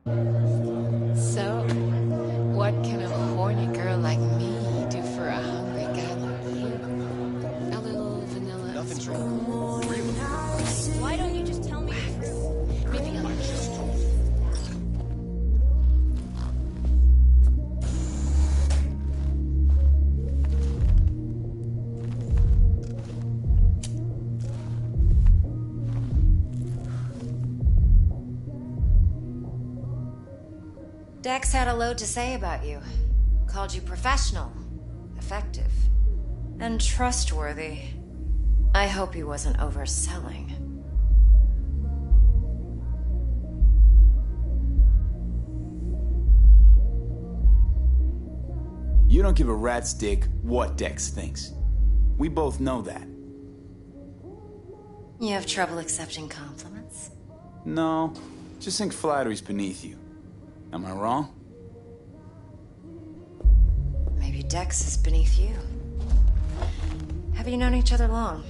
So, what can a horny girl like me do for a hungry guy like you? A little vanilla. Nothing's wrong. Really? Why don't you just tell me the truth? Maybe I'll just told. Dex had a load to say about you. Called you professional, effective, and trustworthy. I hope he wasn't overselling. You don't give a rat's dick what Dex thinks. We both know that. You have trouble accepting compliments? No, just think flattery's beneath you. Am I wrong? Maybe Dex is beneath you. Have you known each other long?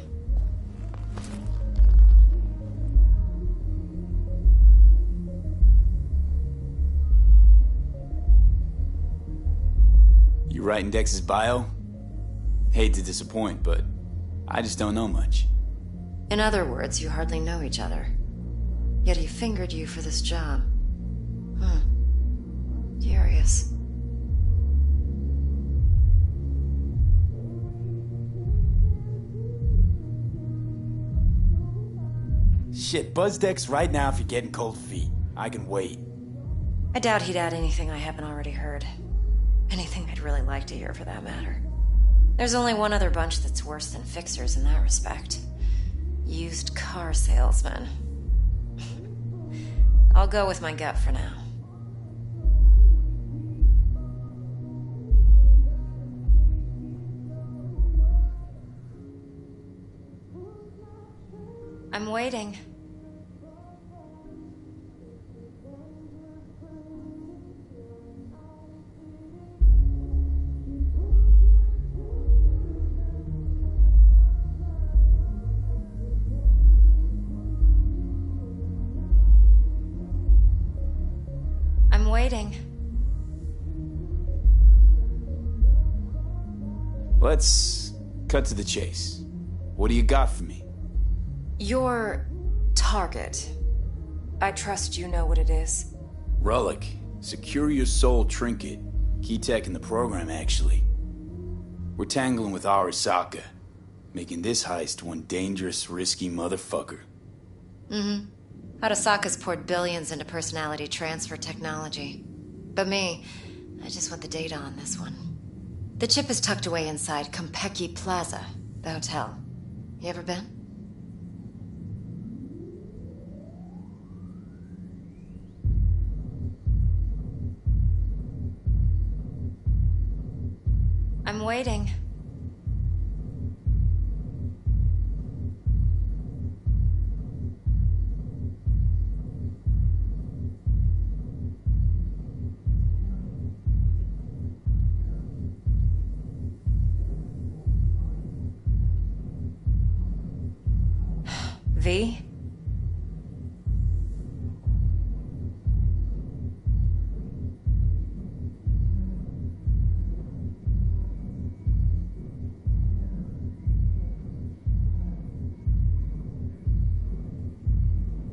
You writing Dex's bio? Hate to disappoint, but I just don't know much. In other words, you hardly know each other. Yet he fingered you for this job. Curious. Shit, buzz Dex right now if you're getting cold feet. I can wait. I doubt he'd add anything I haven't already heard. Anything I'd really like to hear, for that matter. There's only one other bunch that's worse than fixers in that respect. Used car salesmen. I'll go with my gut for now. I'm waiting. I'm waiting. Let's cut to the chase. What do you got for me? Your target. I trust you know what it is. Relic. Secure your soul trinket. Key tech in the program, actually. We're tangling with Arasaka, making this heist one dangerous, risky motherfucker. Arasaka's poured billions into personality transfer technology. But me, I just want the data on this one. The chip is tucked away inside Konpeki Plaza, the hotel. You ever been? I'm waiting. V?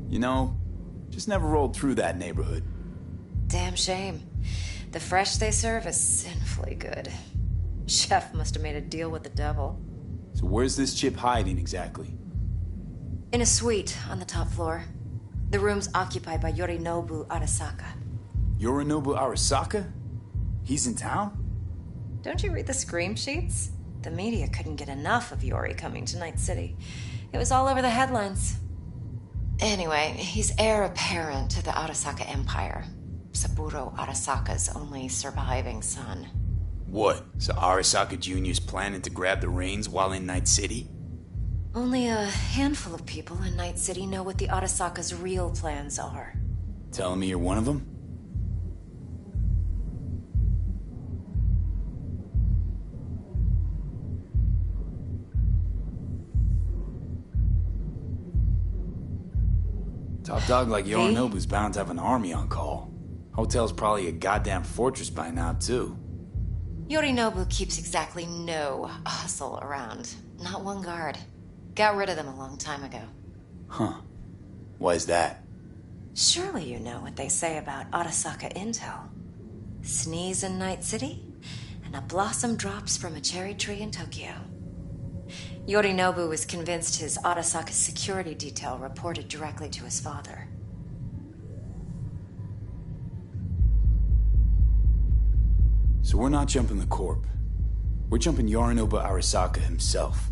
You know, just never rolled through that neighborhood. Damn shame. The fresh they serve is sinfully good. Chef must have made a deal with the devil. So where's this chip hiding exactly? In a suite on the top floor. The room's occupied by Yorinobu Arasaka. Yorinobu Arasaka? He's in town? Don't you read the scream sheets? The media couldn't get enough of Yori coming to Night City. It was all over the headlines. Anyway, he's heir apparent to the Arasaka Empire. Saburo Arasaka's only surviving son. What? So Arasaka Jr.'s planning to grab the reins while in Night City? Only a handful of people in Night City know what the Arasaka's real plans are. Telling me you're one of them? Top dog like Yorinobu's bound to have an army on call. Hotel's probably a goddamn fortress by now, too. Yorinobu keeps exactly no hustle around. Not one guard. Got rid of them a long time ago. Huh. Why's that? Surely you know what they say about Arasaka intel. Sneeze in Night City, and a blossom drops from a cherry tree in Tokyo. Yorinobu was convinced his Arasaka security detail reported directly to his father. So we're not jumping the Corp. We're jumping Yorinobu Arasaka himself.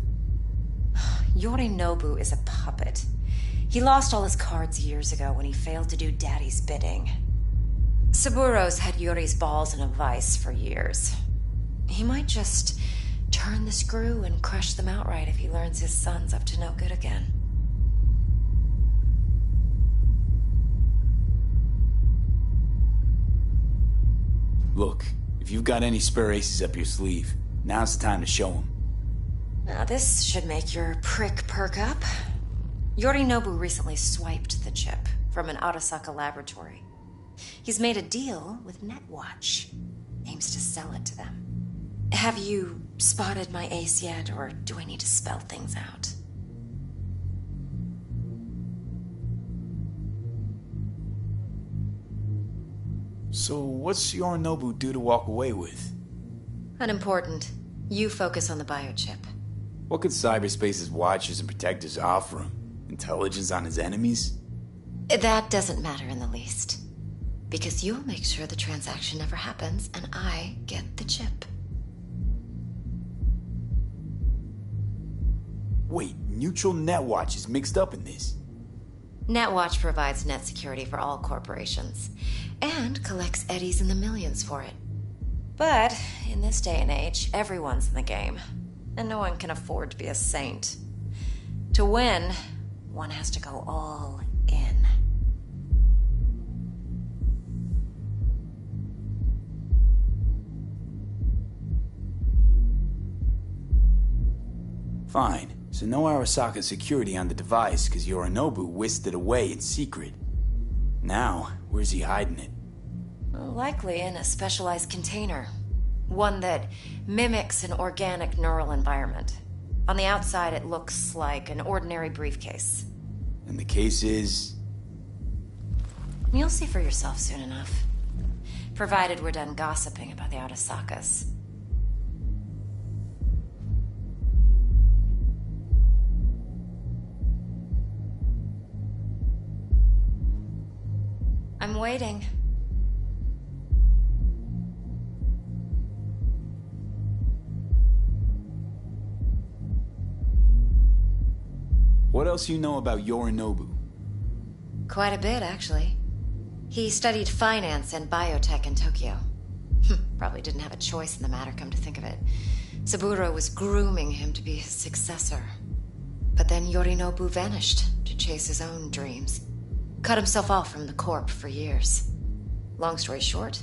Yorinobu is a puppet. He lost all his cards years ago when he failed to do Daddy's bidding. Saburo's had Yuri's balls in a vice for years. He might just turn the screw and crush them outright if he learns his son's up to no good again. Look, if you've got any spare aces up your sleeve, now's the time to show them. Now this should make your prick perk up. Yorinobu recently swiped the chip from an Arasaka laboratory. He's made a deal with Netwatch. Aims to sell it to them. Have you spotted my ace yet, or do I need to spell things out? So what's Yorinobu due to walk away with? Unimportant. You focus on the biochip. What could cyberspace's watchers and protectors offer him? Intelligence on his enemies? That doesn't matter in the least. Because you'll make sure the transaction never happens, and I get the chip. Wait, neutral Netwatch is mixed up in this. Netwatch provides net security for all corporations, and collects eddies in the millions for it. But in this day and age, everyone's in the game, and no one can afford to be a saint. To win, one has to go all in. Fine, so no Arasaka security on the device because Yorinobu whisked it away in secret. Now, where's he hiding it? Likely in a specialized container. One that mimics an organic neural environment. On the outside, it looks like an ordinary briefcase. And the case is... You'll see for yourself soon enough. Provided we're done gossiping about the Arasakas. I'm waiting. What else you know about Yorinobu? Quite a bit, actually. He studied finance and biotech in Tokyo. Probably didn't have a choice in the matter, come to think of it. Saburo was grooming him to be his successor. But then Yorinobu vanished to chase his own dreams. Cut himself off from the Corp for years. Long story short,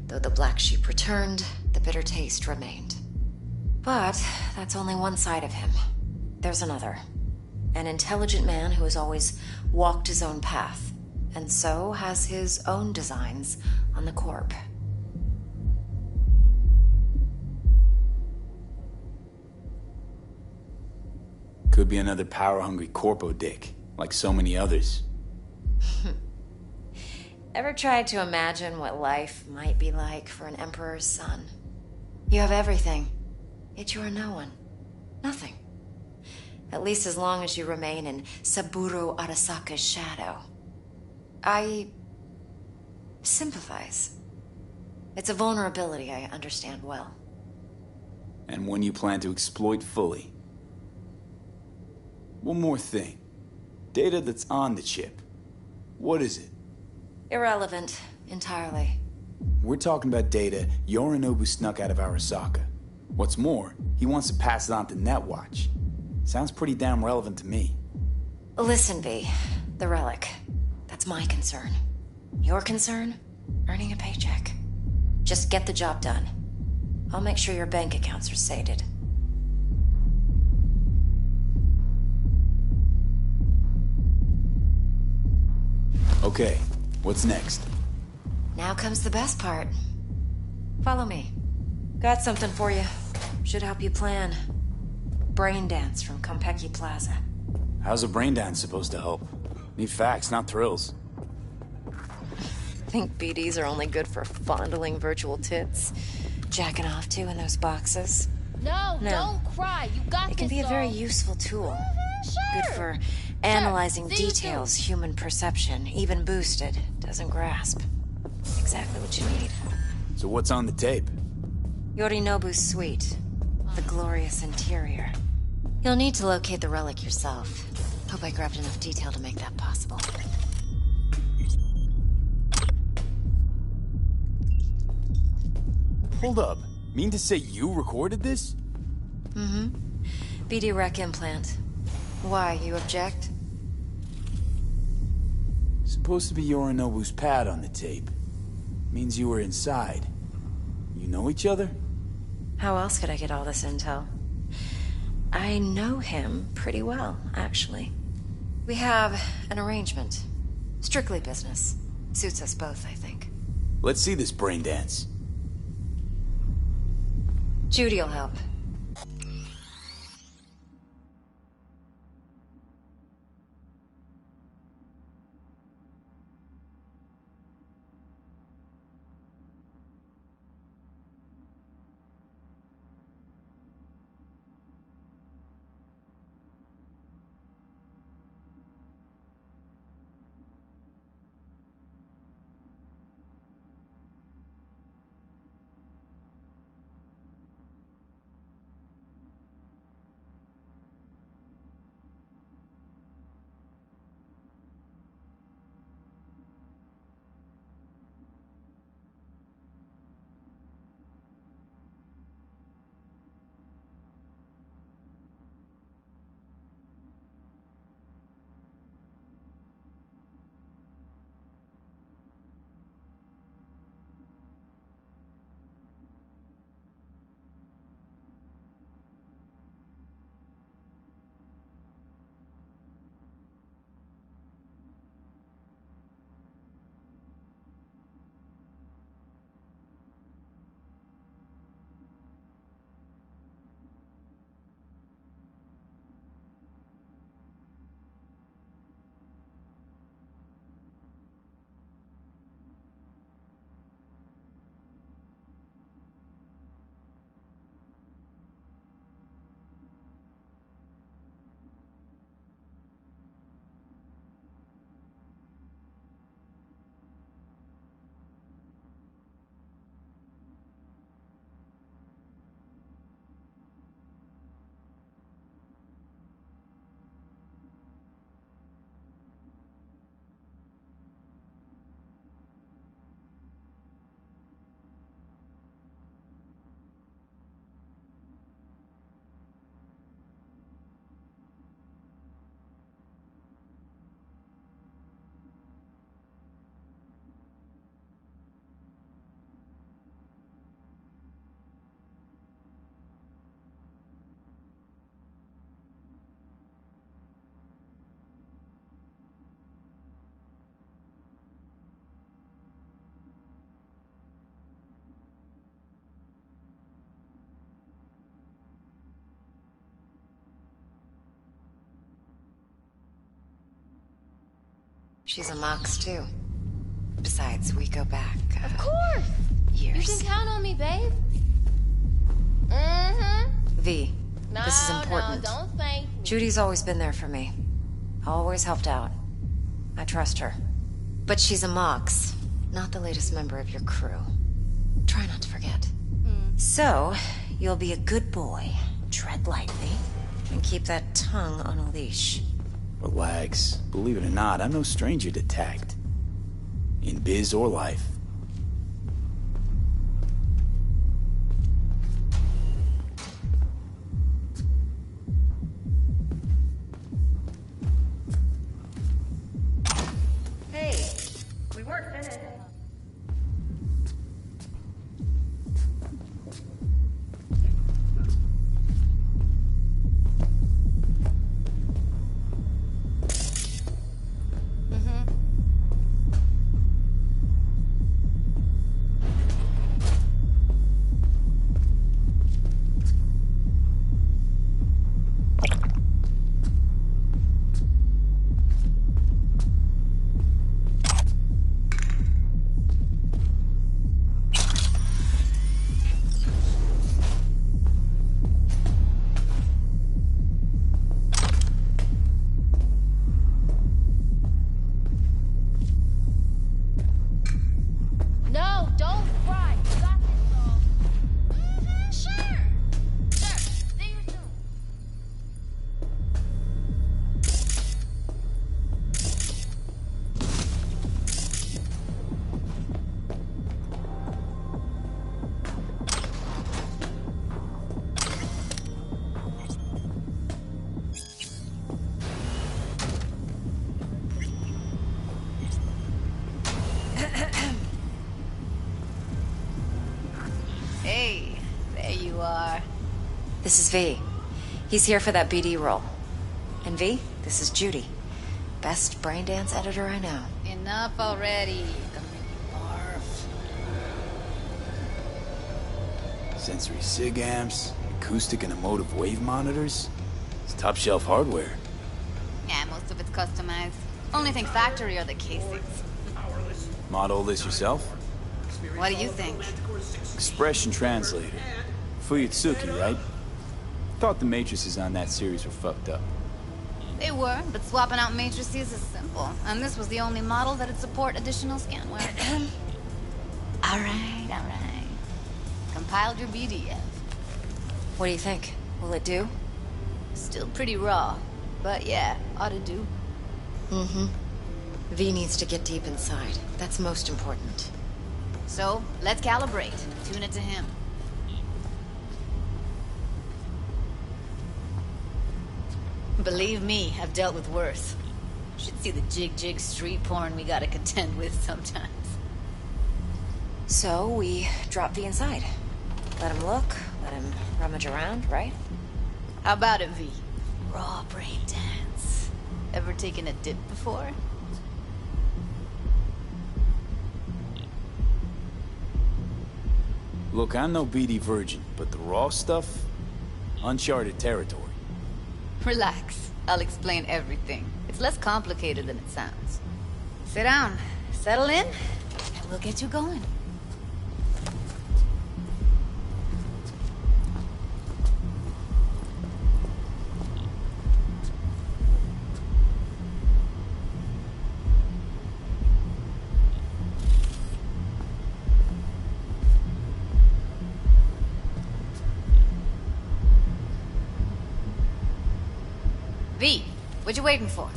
though the black sheep returned, the bitter taste remained. But that's only one side of him. There's another. An intelligent man who has always walked his own path, and so has his own designs on the Corp. Could be another power-hungry corpo dick, like so many others. Ever tried to imagine what life might be like for an emperor's son? You have everything, yet you are no one. Nothing. At least as long as you remain in Saburo Arasaka's shadow. I sympathize. It's a vulnerability I understand well. And one you plan to exploit fully. One more thing. Data that's on the chip. What is it? Irrelevant, entirely. We're talking about data Yorinobu snuck out of Arasaka. What's more, he wants to pass it on to Netwatch. Sounds pretty damn relevant to me. Listen, V. The relic. That's my concern. Your concern? Earning a paycheck. Just get the job done. I'll make sure your bank accounts are sated. Okay, what's next? Now comes the best part. Follow me. Got something for you. Should help you plan. Brain dance from Konpeki Plaza. How's a brain dance supposed to help? Need facts, not thrills. Think BDs are only good for fondling virtual tits? Jacking off to in those boxes? No, No. don't cry. You got It can this, be a very doll. useful tool. Sure. Good for analyzing See you details human perception, even boosted, doesn't grasp. Exactly what you need. So what's on the tape? Yorinobu's suite. The glorious interior. You'll need to locate the relic yourself. Hope I grabbed enough detail to make that possible. Hold up. Mean to say you recorded this? BD rec implant. Why, you object? Supposed to be Yorinobu's pad on the tape. Means you were inside. You know each other? How else could I get all this intel? I know him pretty well, actually. We have an arrangement. Strictly business. Suits us both, I think. Let's see this brain dance. Judy'll help. She's a Mox, too. Besides, we go back, Of course. years. You can count on me, babe. Mm-hmm. V, No, this is important. no, don't thank me. Judy's always been there for me. Always helped out. I trust her. But she's a Mox, not the latest member of your crew. Try not to forget. So, you'll be a good boy, tread lightly, and keep that tongue on a leash. Relax. Believe it or not, I'm no stranger to tact. In biz or life. Hey, we weren't finished. This is V. He's here for that BD role. And V, this is Judy. Best brain dance editor I know. Enough already. Gonna make me barf. Sensory SIG amps, acoustic and emotive wave monitors. It's top shelf hardware. Yeah, most of it's customized. Only thing factory are the casings. Model this yourself? What do you think? Expression translator. Fuyutsuki, right? Thought the matrices on that series were fucked up. They were, but swapping out matrices is simple. And this was the only model that'd support additional scanware. Alright. Compiled your BDF. What do you think? Will it do? Still pretty raw. But yeah, ought to do. Mm-hmm. V needs to get deep inside. That's most important. So, let's calibrate. Tune it to him. Believe me, I've dealt with worse. Should see the jig street porn we gotta contend with sometimes. So, we drop V inside. Let him look, let him rummage around, right? How about it, V? Raw brain dance. Ever taken a dip before? Look, I'm no BD virgin, but the raw stuff? Uncharted territory. Relax. I'll explain everything. It's less complicated than it sounds. Sit down, settle in, and we'll get you going. V, what you waiting for?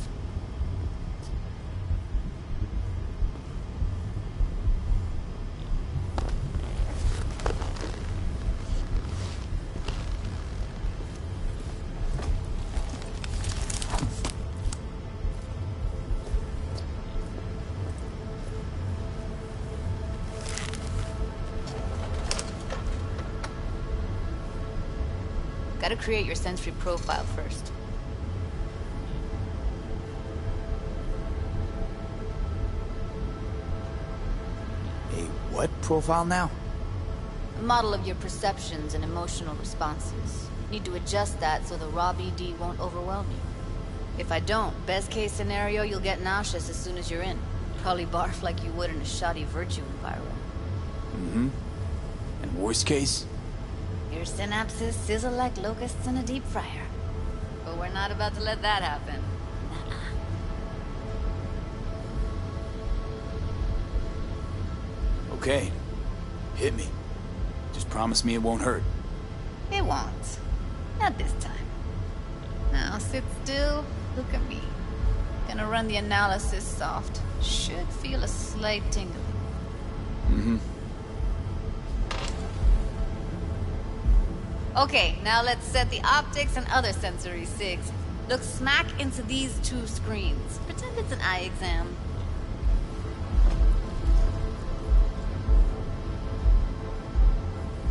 Gotta create your sensory profile first. What profile now? A model of your perceptions and emotional responses. Need to adjust that so the raw BD won't overwhelm you. If I don't, best case scenario, you'll get nauseous as soon as you're in. Probably barf like you would in a shoddy virtue environment. Mm-hmm. And worst case? Your synapses sizzle like locusts in a deep fryer. But we're not about to let that happen. Okay. Hit me. Just promise me it won't hurt. It won't. Not this time. Now sit still, look at me. Gonna run the analysis soft. Should feel a slight tingle. Mm-hmm. Okay, now let's set the optics and other sensory SIGs. Look smack into these two screens. Pretend it's an eye exam.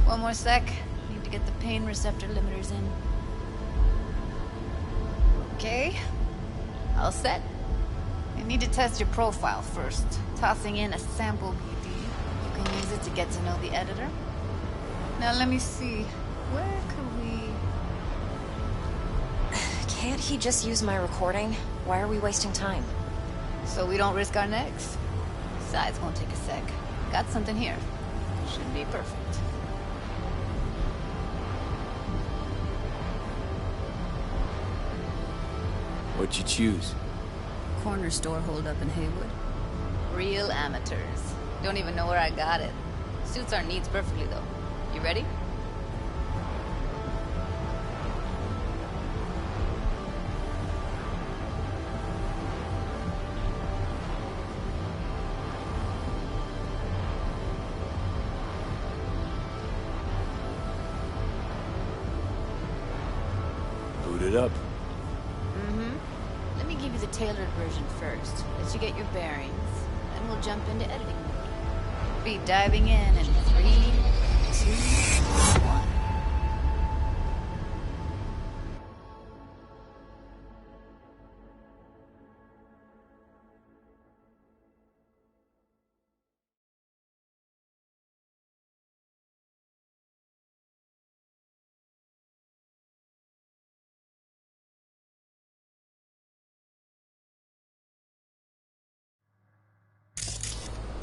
One more sec. Need to get the pain receptor limiters in. Okay. All set. I need to test your profile first. Tossing in a sample BD. You can use it to get to know the editor. Now let me see. Where could we... Can't he just use my recording? Why are we wasting time? So we don't risk our necks? Besides, won't take a sec. Got something here. Should be perfect. What'd you choose? Corner store holdup in Haywood. Real amateurs. Don't even know where I got it. Suits our needs perfectly, though. You ready? Boot it up. Let me give you the tailored version first. Let you get your bearings. Then we'll jump into editing mode. Be diving in 3, 2, 1.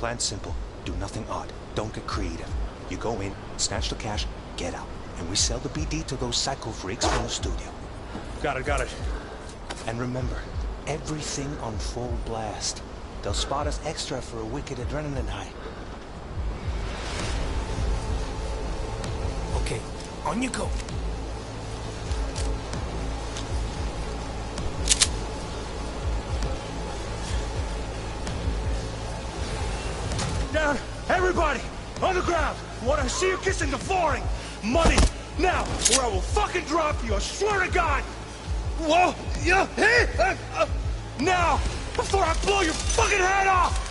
Plan simple. Do nothing odd. Don't get creative. You go in, snatch the cash, get out. And we sell the BD to those psycho freaks from the studio. Got it. And remember, everything on full blast. They'll spot us extra for a wicked adrenaline high. Okay, on you go. Down! Everybody! On the ground! Want to see you kissing the flooring! Money! Now! Or I will fucking drop you! I swear to God! Whoa! Yeah! Hey! Now! Before I blow your fucking head off!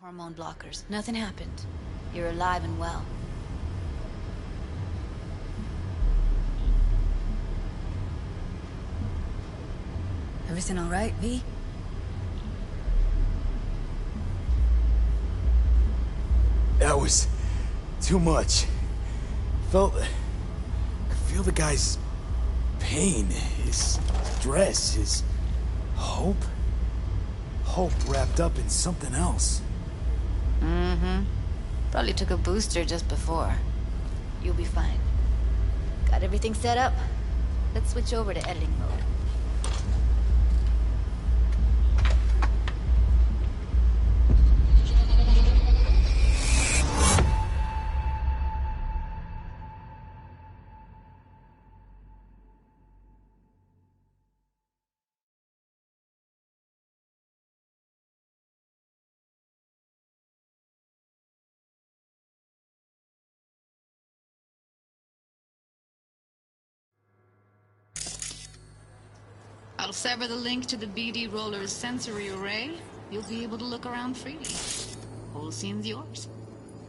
Hormone blockers. Nothing happened. You're alive and well. Everything all right, V? That was too much. I could feel the guy's pain, his stress, his hope. Hope wrapped up in something else. Mm-hmm. Probably took a booster just before. You'll be fine. Got everything set up? Let's switch over to editing mode. I'll sever the link to the BD roller's sensory array. You'll be able to look around freely. Whole scene's yours.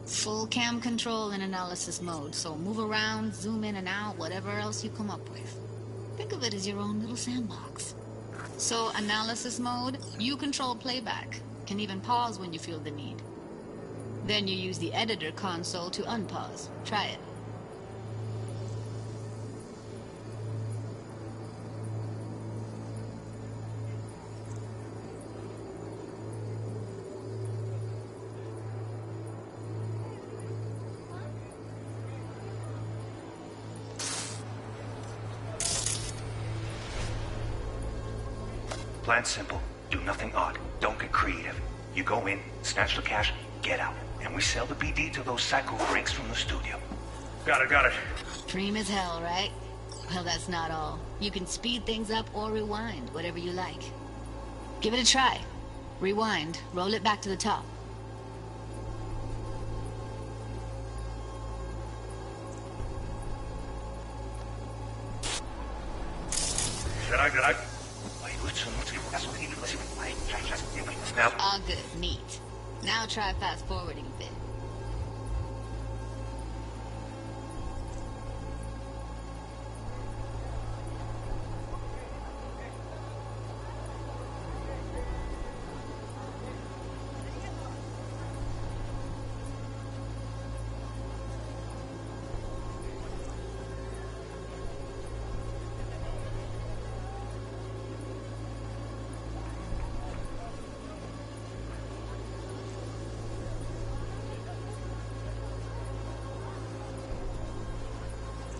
Full cam control in analysis mode, so move around, zoom in and out, whatever else you come up with. Think of it as your own little sandbox. So, analysis mode, you control playback. Can even pause when you feel the need. Then you use the editor console to unpause. Try it. Plan simple. Do nothing odd. Don't get creative. You go in, snatch the cash, get out. And we sell the BD to those psycho freaks from the studio. Got it. Dream as hell, right? Well, that's not all. You can speed things up or rewind, whatever you like. Give it a try. Rewind. Roll it back to the top. Now, All good. Neat. Now try fast forwarding a bit.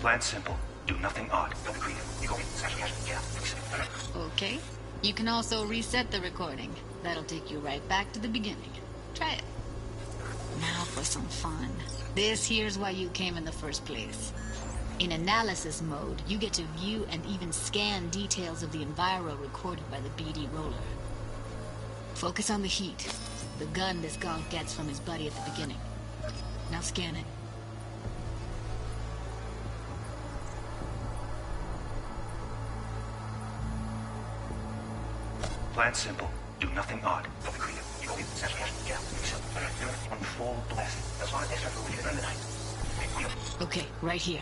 plan simple. Do nothing odd. Don't be creative. You go in, snatch cash, get out. Okay. You can also reset the recording. That'll take you right back to the beginning. Try it. Now for some fun. This here's why you came in the first place. In analysis mode, you get to view and even scan details of the enviro recorded by the BD roller. Focus on the heat. The gun this gonk gets from his buddy at the beginning. Now scan it. Plan simple. Do nothing odd. Don't be creative. You go in, snatch cash, get out. You're on full blast. As long as we get under night. Okay, right here.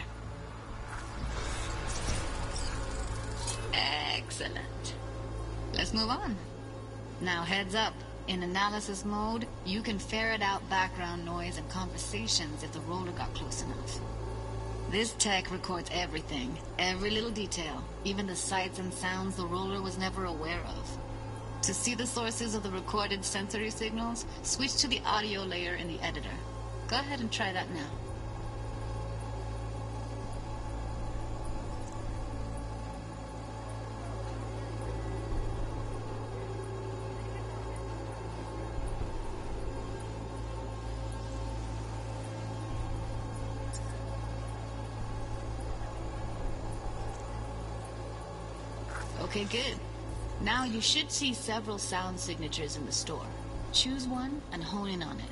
Excellent. Let's move on. Now heads up. In analysis mode, you can ferret out background noise and conversations if the roller got close enough. This tech records everything, every little detail, even the sights and sounds the roller was never aware of. To see the sources of the recorded sensory signals, switch to the audio layer in the editor. Go ahead and try that now. Okay, good. Now you should see several sound signatures in the store. Choose one and hone in on it.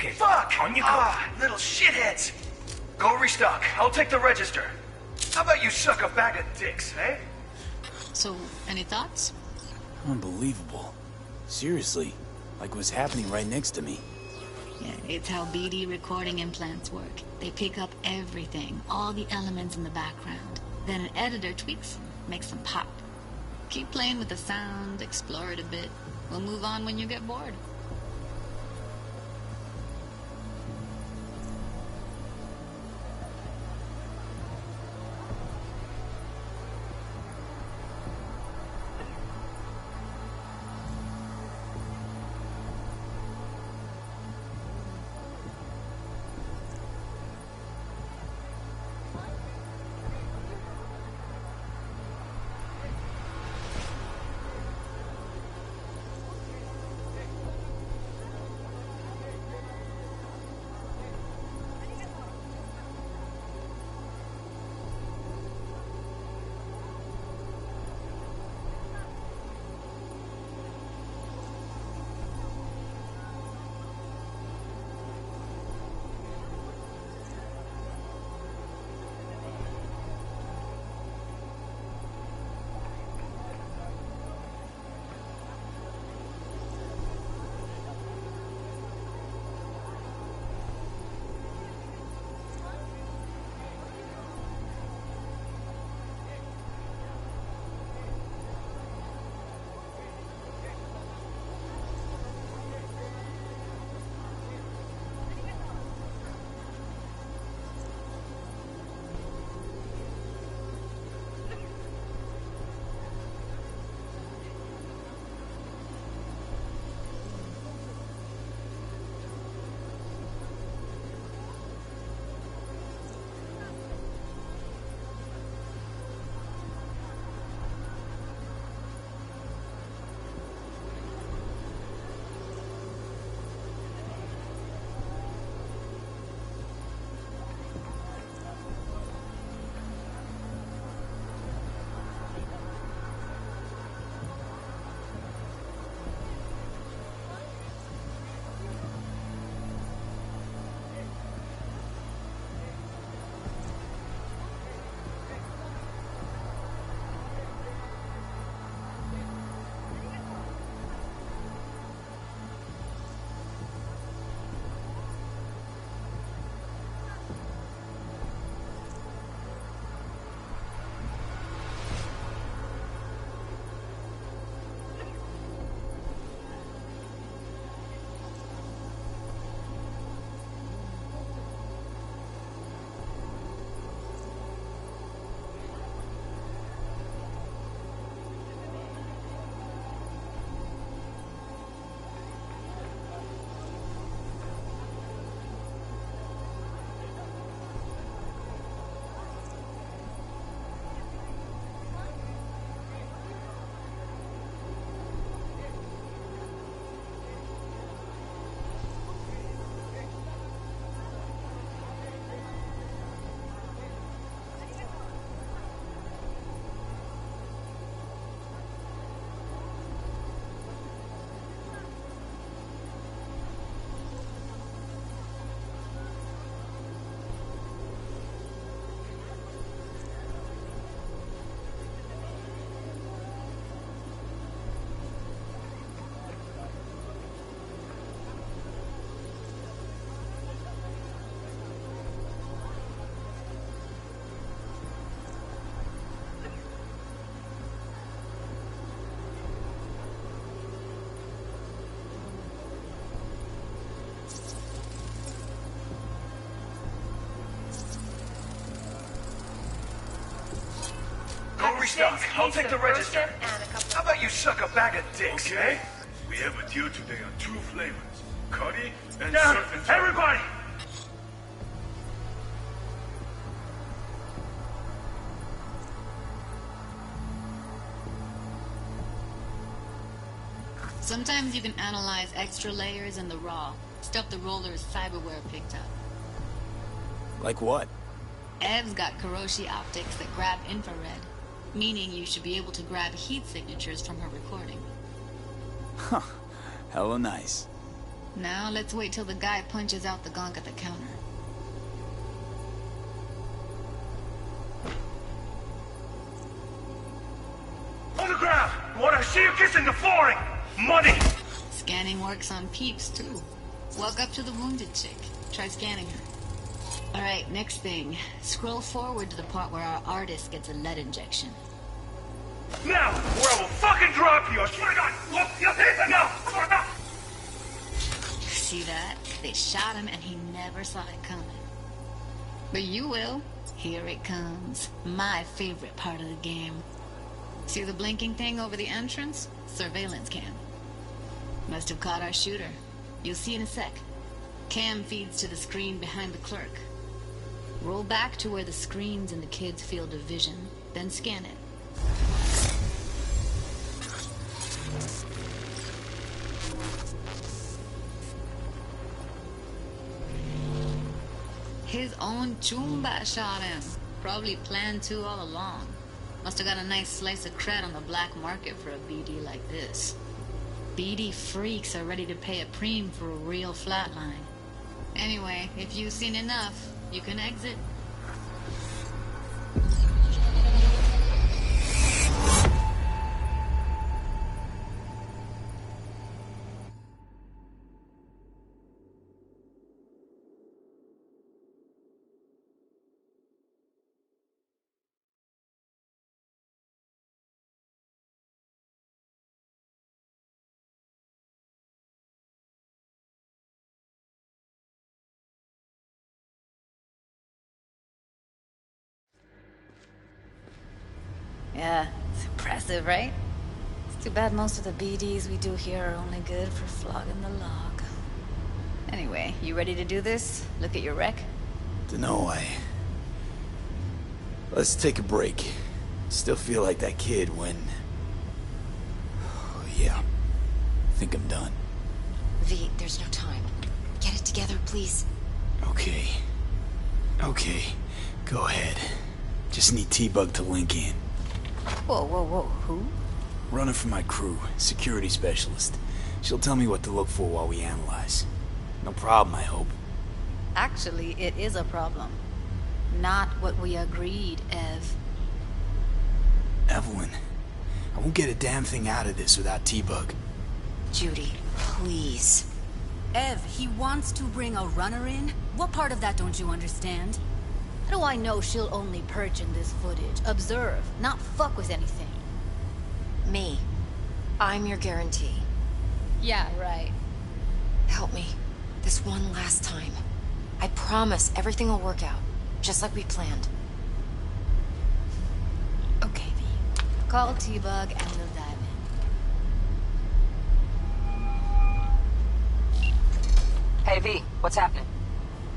Okay, fuck! On you go. Little shitheads! Go restock. I'll take the register. How about you suck a bag of dicks, eh? So, any thoughts? Unbelievable. Seriously, like what's happening right next to me. Yeah, it's how BD recording implants work. They pick up everything, all the elements in the background. Then an editor tweaks them, makes them pop. Keep playing with the sound, explore it a bit. We'll move on when you get bored. Restock. I'll take the register. How about you suck a bag of dicks, Okay. eh? We have a deal today on 2 flavors. Cuddy and Down! surf and turf. Everybody! Sometimes you can analyze extra layers in the raw. Stuff the roller's cyberware picked up. Like what? Ev's got Kiroshi optics that grab infrared, meaning you should be able to grab heat signatures from her recording. Huh. Hella nice. Now let's wait till the guy punches out the gong at the counter. On the ground! What I see you kissing the flooring! Money! Scanning works on peeps, too. Walk up to the wounded chick. Try scanning her. Alright, next thing. Scroll forward to the part where our artist gets a lead injection. Now, or I will fucking drop you! I swear to God! Look, you hit it now! See that? They shot him and he never saw it coming. But you will. Here it comes. My favorite part of the game. See the blinking thing over the entrance? Surveillance cam. Must have caught our shooter. You'll see in a sec. Cam feeds to the screen behind the clerk. Roll back to where the screen's in the kid's field of vision, then scan it. His own Chumba shot him. Probably planned to all along. Must have got a nice slice of cred on the black market for a BD like this. BD freaks are ready to pay a preem for a real flatline. Anyway, if you've seen enough, you can exit. Yeah, it's impressive, right? It's too bad most of the BDs we do here are only good for flogging the log. Anyway, you ready to do this? Look at your rec? Dunno, Let's take a break. Still feel like that kid when... Oh, yeah. I think I'm done. V, there's no time. Get it together, please. Okay. Okay. Go ahead. Just need T-Bug to link in. Whoa, whoa, whoa, who? Running for my crew, security specialist. She'll tell me what to look for while we analyze. No problem, I hope. Actually, it is a problem. Not what we agreed, Ev. Evelyn, I won't get a damn thing out of this without T-Bug. Judy, please. Ev, he wants to bring a runner in? What part of that don't you understand? How do I know she'll only perch in this footage? Observe, not fuck with anything. Me. I'm your guarantee. Yeah, right. Help me. This one last time. I promise everything will work out. Just like we planned. Okay, V. Call T-Bug and we'll dive in. Hey, V, what's happening?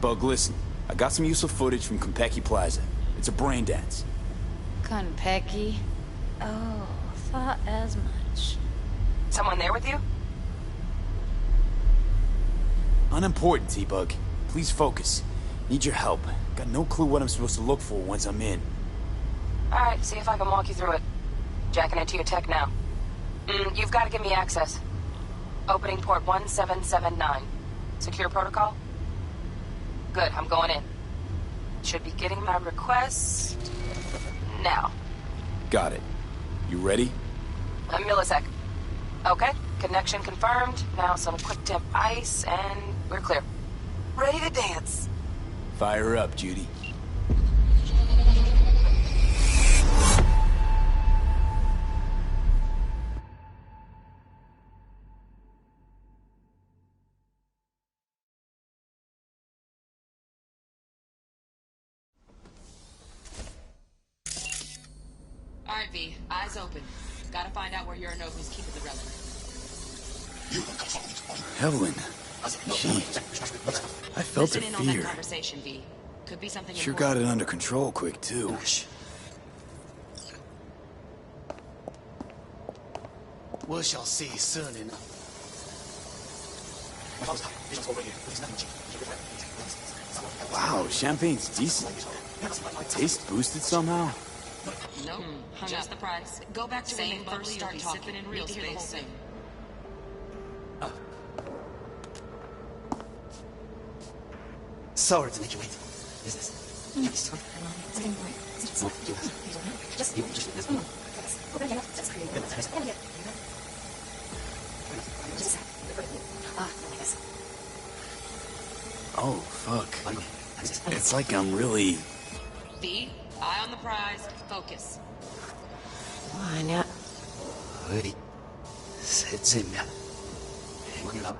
Bug, listen. I got some useful footage from Konpeki Plaza. It's a brain dance. Konpeki? Oh, thought as much. Someone there with you? Unimportant, T-Bug. Please focus. Need your help. Got no clue what I'm supposed to look for once I'm in. Alright, see if I can walk you through it. Jacking into your tech now. You've got to give me access. Opening port 1779. Secure protocol? Good, I'm going in. Should be getting my request... now. Got it. You ready? A millisec. Okay, connection confirmed. Now some quick temp ice, and we're clear. Ready to dance. Fire up, Judy. Alright, V. Eyes open. Gotta find out where Yorinobu's keeping the relic. Evelyn. She... I felt her Listen in on that fear. conversation, V. Could be something Sure important. got it under control quick, too. We shall see soon enough. Wow, champagne's decent. Taste boosted somehow? Nope. Just the price. Go back to when they first start talking. In real space soon. Sorry to make you wait. Is this? Oh, fuck. It's like I'm really... V, eye on the prize. Focus. 아니야. 어디? 셋째면. 행운이라.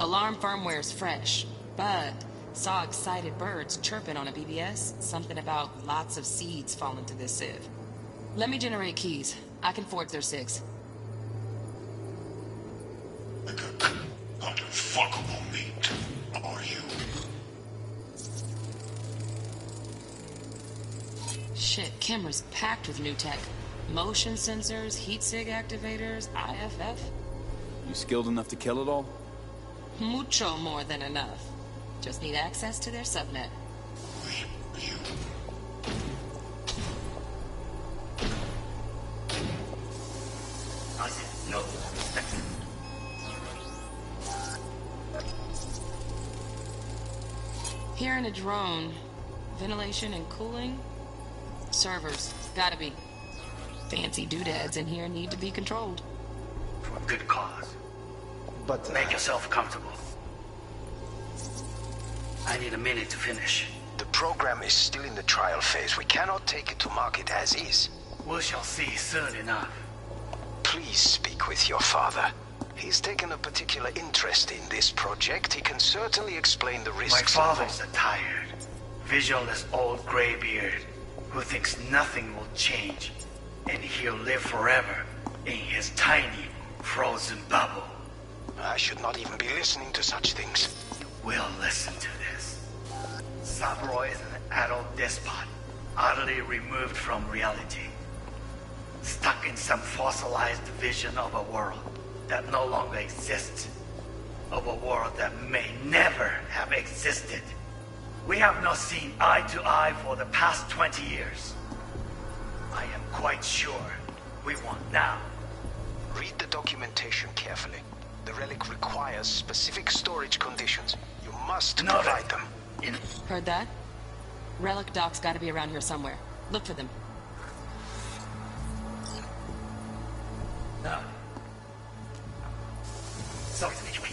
Alarm firmware's fresh, but saw excited birds chirping on a BBS. Something about lots of seeds falling to this sieve. Let me generate keys. I can forge their SIGs. Unfuckable meat, are you? Shit, camera's packed with new tech. Motion sensors, heat sig activators, IFF. You skilled enough to kill it all? Mucho more than enough. Just need access to their subnet. No. Hearing a drone. Ventilation and cooling? Servers. Gotta be. Fancy doodads in here need to be controlled. For a good cause. But Make yourself comfortable. I need a minute to finish. The program is still in the trial phase. We cannot take it to market as is. We shall see soon enough. Please speak with your father. He's taken a particular interest in this project. He can certainly explain the My risks. father's a tired, visionless old graybeard who thinks nothing will change, and he'll live forever in his tiny, frozen bubble. I should not even be listening to such things. We'll listen to this. Sabroy is an adult despot, utterly removed from reality. Stuck in some fossilized vision of a world that no longer exists. Of a world that may never have existed. We have not seen eye to eye for the past 20 years. I am quite sure we want now. Read the documentation carefully. The relic requires specific storage conditions. You must provide them. Heard that? Relic docs gotta be around here somewhere. Look for them. No. Sorry to make you wait.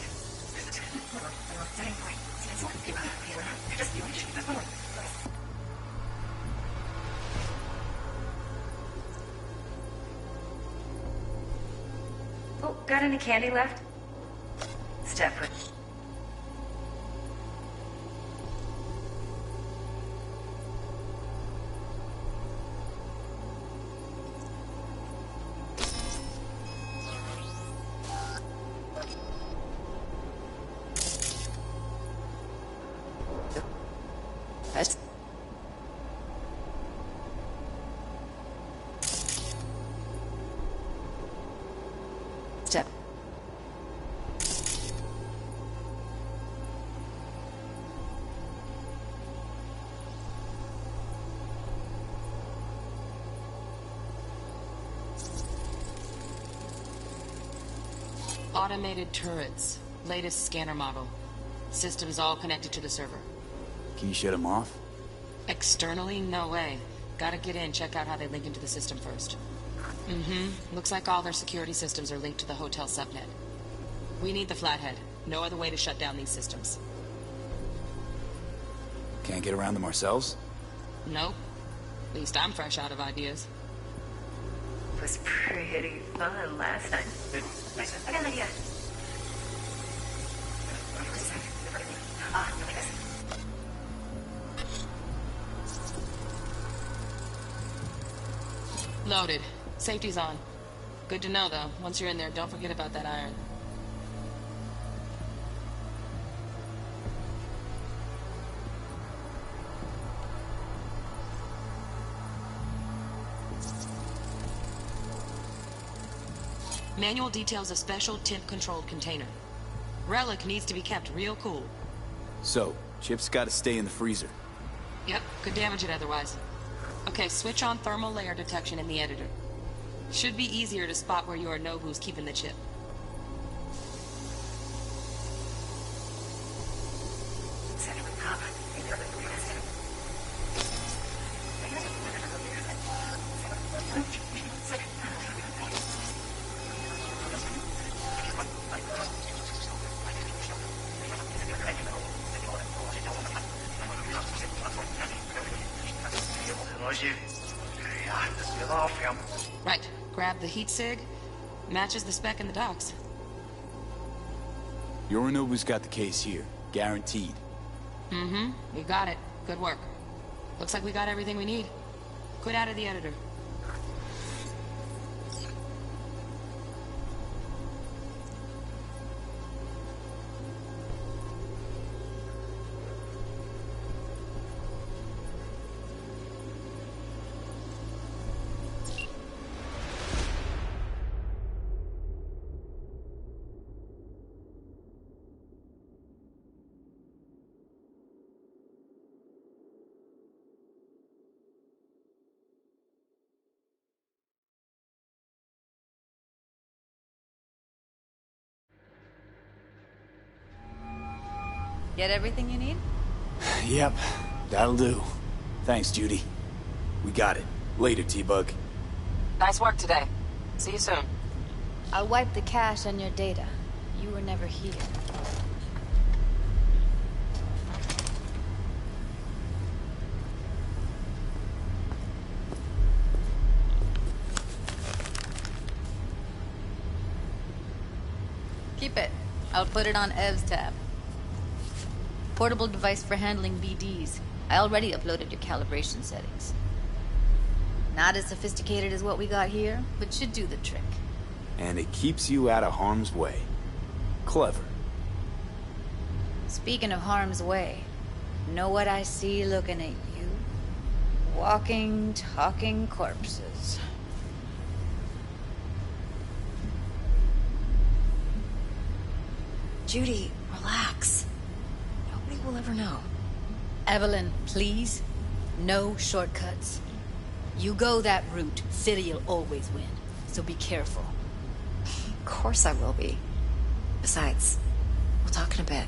Oh, got any candy left? Step with. Step. Automated turrets. Latest scanner model. Systems all connected to the server. Can you shut them off? Externally, no way. Gotta get in, check out how they link into the system first. Looks like all their security systems are linked to the hotel subnet. We need the flathead. No other way to shut down these systems. Can't get around them ourselves? Nope. At least I'm fresh out of ideas. It was pretty fun last time. I got an idea. Loaded. Safety's on. Good to know, though. Once you're in there, don't forget about that iron. Manual details a special temp-controlled container. Relic needs to be kept real cool. So, Chip's gotta stay in the freezer. Yep, could damage it otherwise. Okay, switch on thermal layer detection in the editor. Should be easier to spot where Yorinobu's keeping the chip. Right. Grab the heat sig. Matches the spec in the docs. Yorinobu's got the case here. Guaranteed. Mm-hmm. We got it. Good work. Looks like we got everything we need. Quit out of the editor. Get everything you need? Yep, that'll do. Thanks, Judy. We got it. Later, T-Bug. Nice work today. See you soon. I'll wipe the cache on your data. You were never here. Keep it. I'll put it on Ev's tab. Portable device for handling BDs. I already uploaded your calibration settings. Not as sophisticated as what we got here, but should do the trick. And it keeps you out of harm's way. Clever. Speaking of harm's way, know what I see looking at you? Walking, talking corpses. Judy, relax. Nobody will ever know. Evelyn, please. No shortcuts. You go that route, City'll always win. So be careful. Of course I will be. Besides, we'll talk in a bit.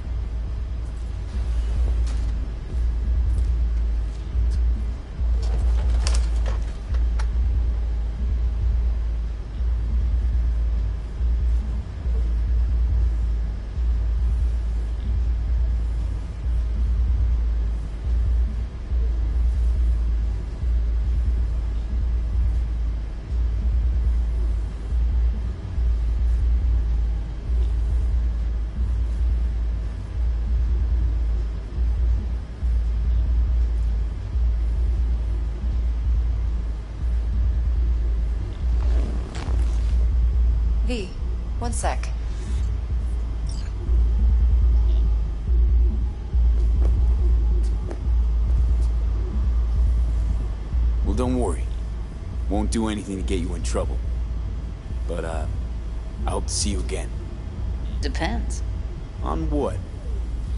V, one sec. Well, don't worry. Won't do anything to get you in trouble. But, I hope to see you again. Depends. On what?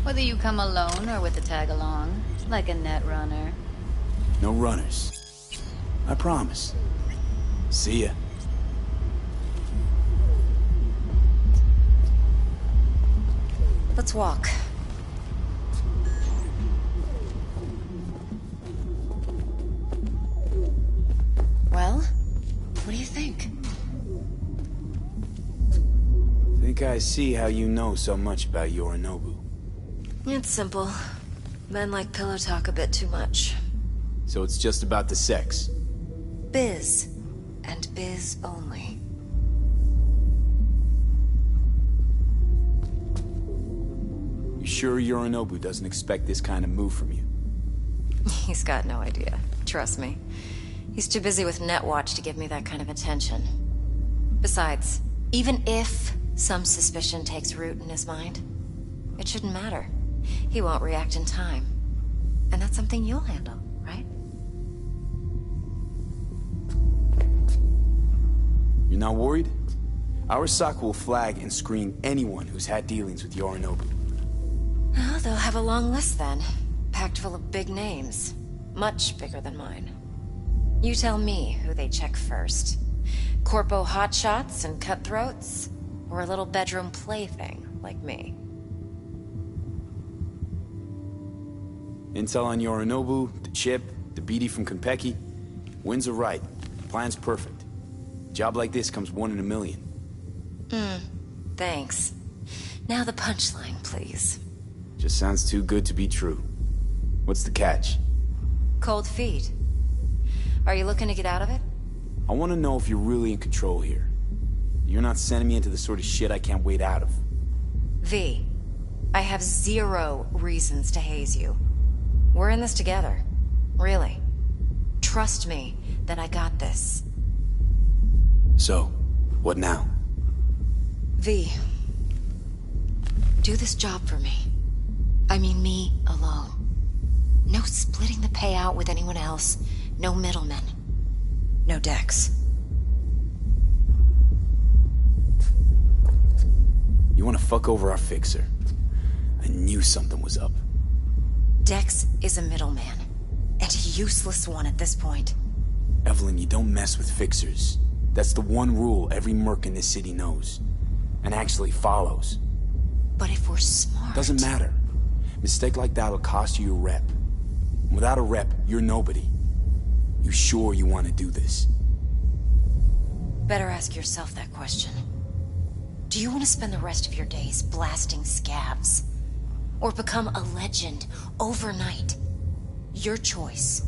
Whether you come alone or with a tag-along, like a net runner. No runners. I promise. See ya. Let's walk. Well, what do you think? Think I see how you know so much about Yorinobu. It's simple. Men like pillow talk a bit too much. So it's just about the sex. Biz. And biz only. You sure Yorinobu doesn't expect this kind of move from you? He's got no idea. Trust me. He's too busy with Netwatch to give me that kind of attention. Besides, even if some suspicion takes root in his mind, it shouldn't matter. He won't react in time. And that's something you'll handle, right? You're not worried? Arasaka will flag and screen anyone who's had dealings with Yorinobu. Well, they'll have a long list then. Packed full of big names. Much bigger than mine. You tell me who they check first. Corpo hotshots and cutthroats? Or a little bedroom plaything like me? Intel on Yorinobu, the chip, the BD from Konpeki. Winds are right. Plan's perfect. Job like this comes 1 in a million. Thanks. Now the punchline, please. Just sounds too good to be true. What's the catch? Cold feet. Are you looking to get out of it? I want to know if you're really in control here. You're not sending me into the sort of shit I can't wait out of. V, I have 0 reasons to haze you. We're in this together. Really. Trust me that I got this. So, what now? V, do this job for me. I mean me alone. No splitting the payout with anyone else. No middlemen. No Dex. You want to fuck over our fixer? I knew something was up. Dex is a middleman. And a useless one at this point. Evelyn, you don't mess with fixers. That's the one rule every merc in this city knows. And actually follows. But if we're smart... Doesn't matter. Mistake like that'll cost you your rep. Without a rep, you're nobody. You sure you want to do this? Better ask yourself that question. Do you want to spend the rest of your days blasting scabs? Or become a legend overnight? Your choice.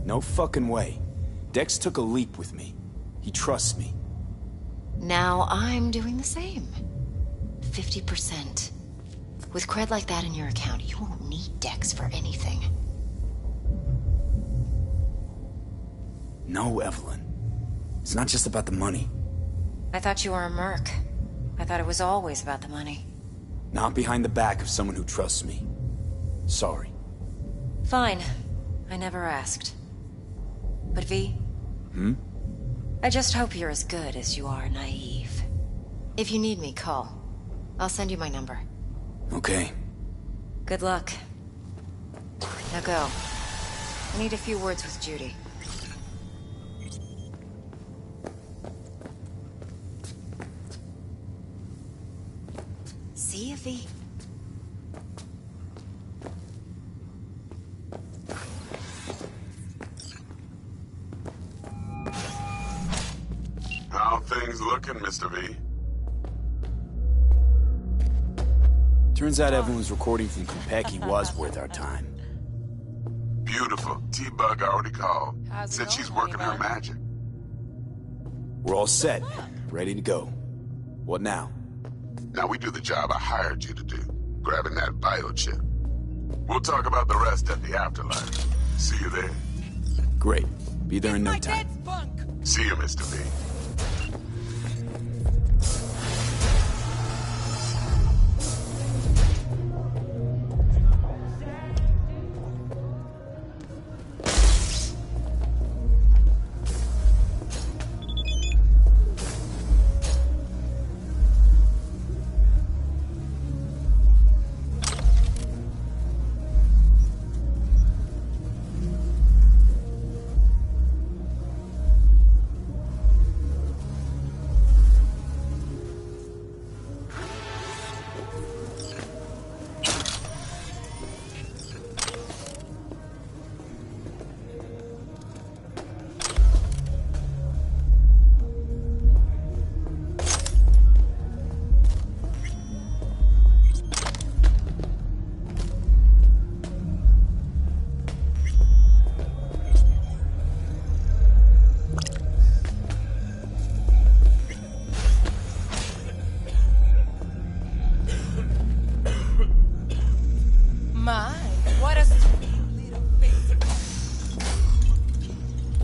No fucking way. Dex took a leap with me. He trusts me. Now I'm doing the same. 50%. With cred like that in your account, you won't need Dex for anything. No, Evelyn. It's not just about the money. I thought you were a merc. I thought it was always about the money. Not behind the back of someone who trusts me. Sorry. Fine. I never asked. But V? I just hope you're as good as you are naive. If you need me, call. I'll send you my number. Okay. Good luck. Now go. I need a few words with Judy. See you, V. How things looking, Mr. V? Turns out Evelyn's recording from Konpeki was worth our time. Beautiful. T-Bug already called. Said she's working her magic. We're all set. Ready to go. What now? Now we do the job I hired you to do. Grabbing that biochip. We'll talk about the rest at the afterlife. See you there. Great. Be there in no time. See you, Mr. V.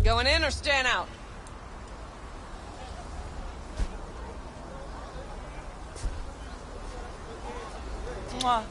Going in or staying out? Mwah.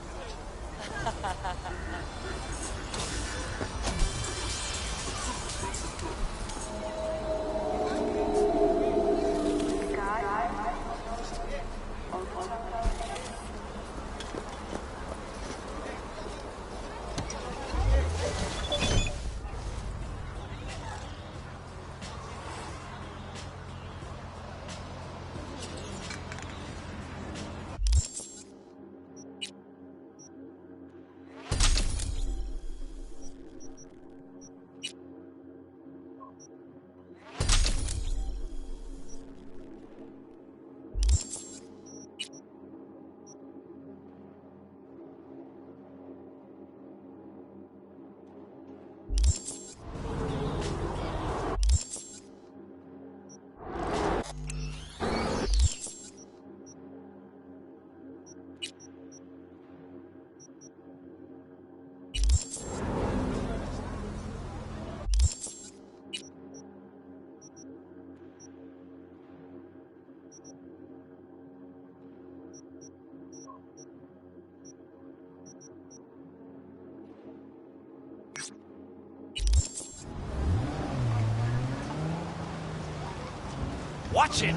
Watch it!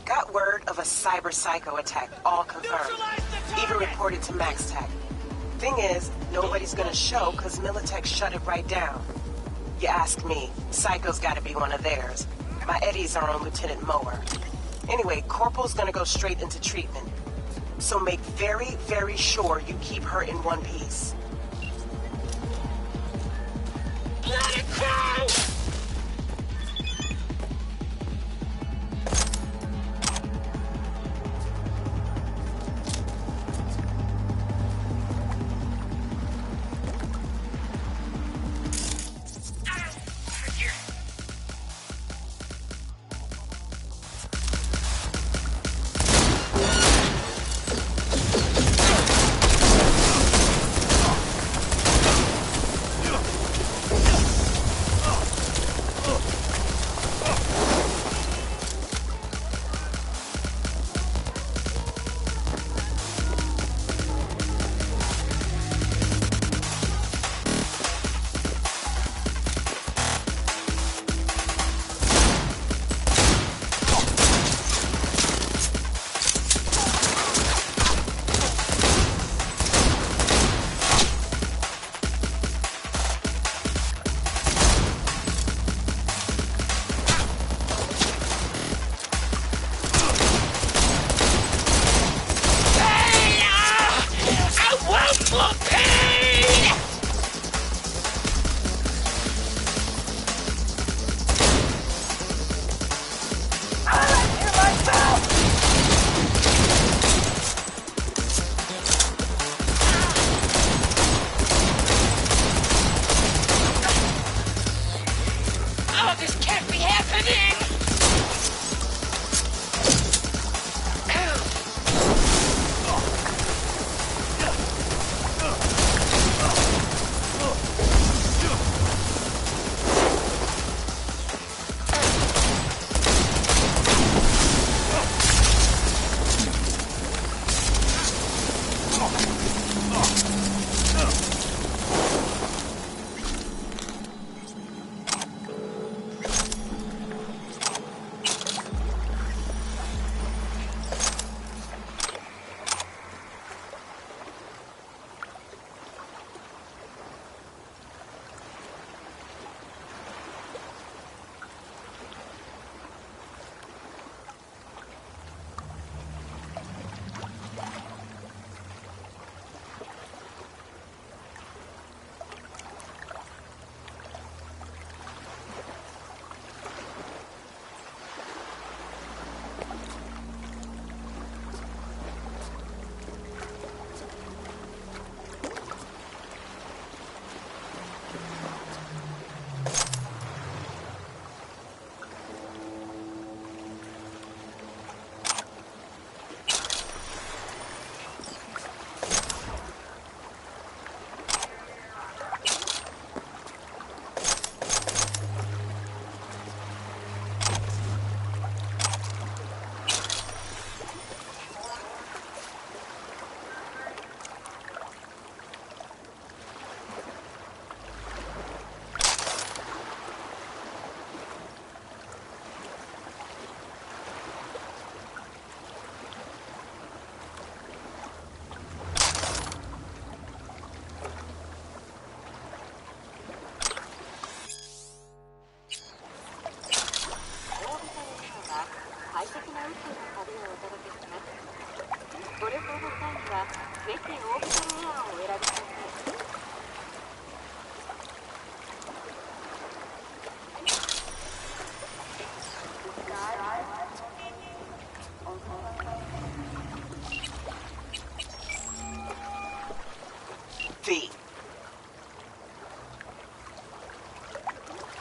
Got word of a cyber psycho attack, all confirmed. Even reported to MaxTech. Thing is, nobody's gonna show because Militech shut it right down. You ask me, Psycho's gotta be one of theirs. My Eddies are on Lieutenant Mower. Anyway, Corporal's gonna go straight into treatment. So make very, very sure you keep her in one piece. Let it go!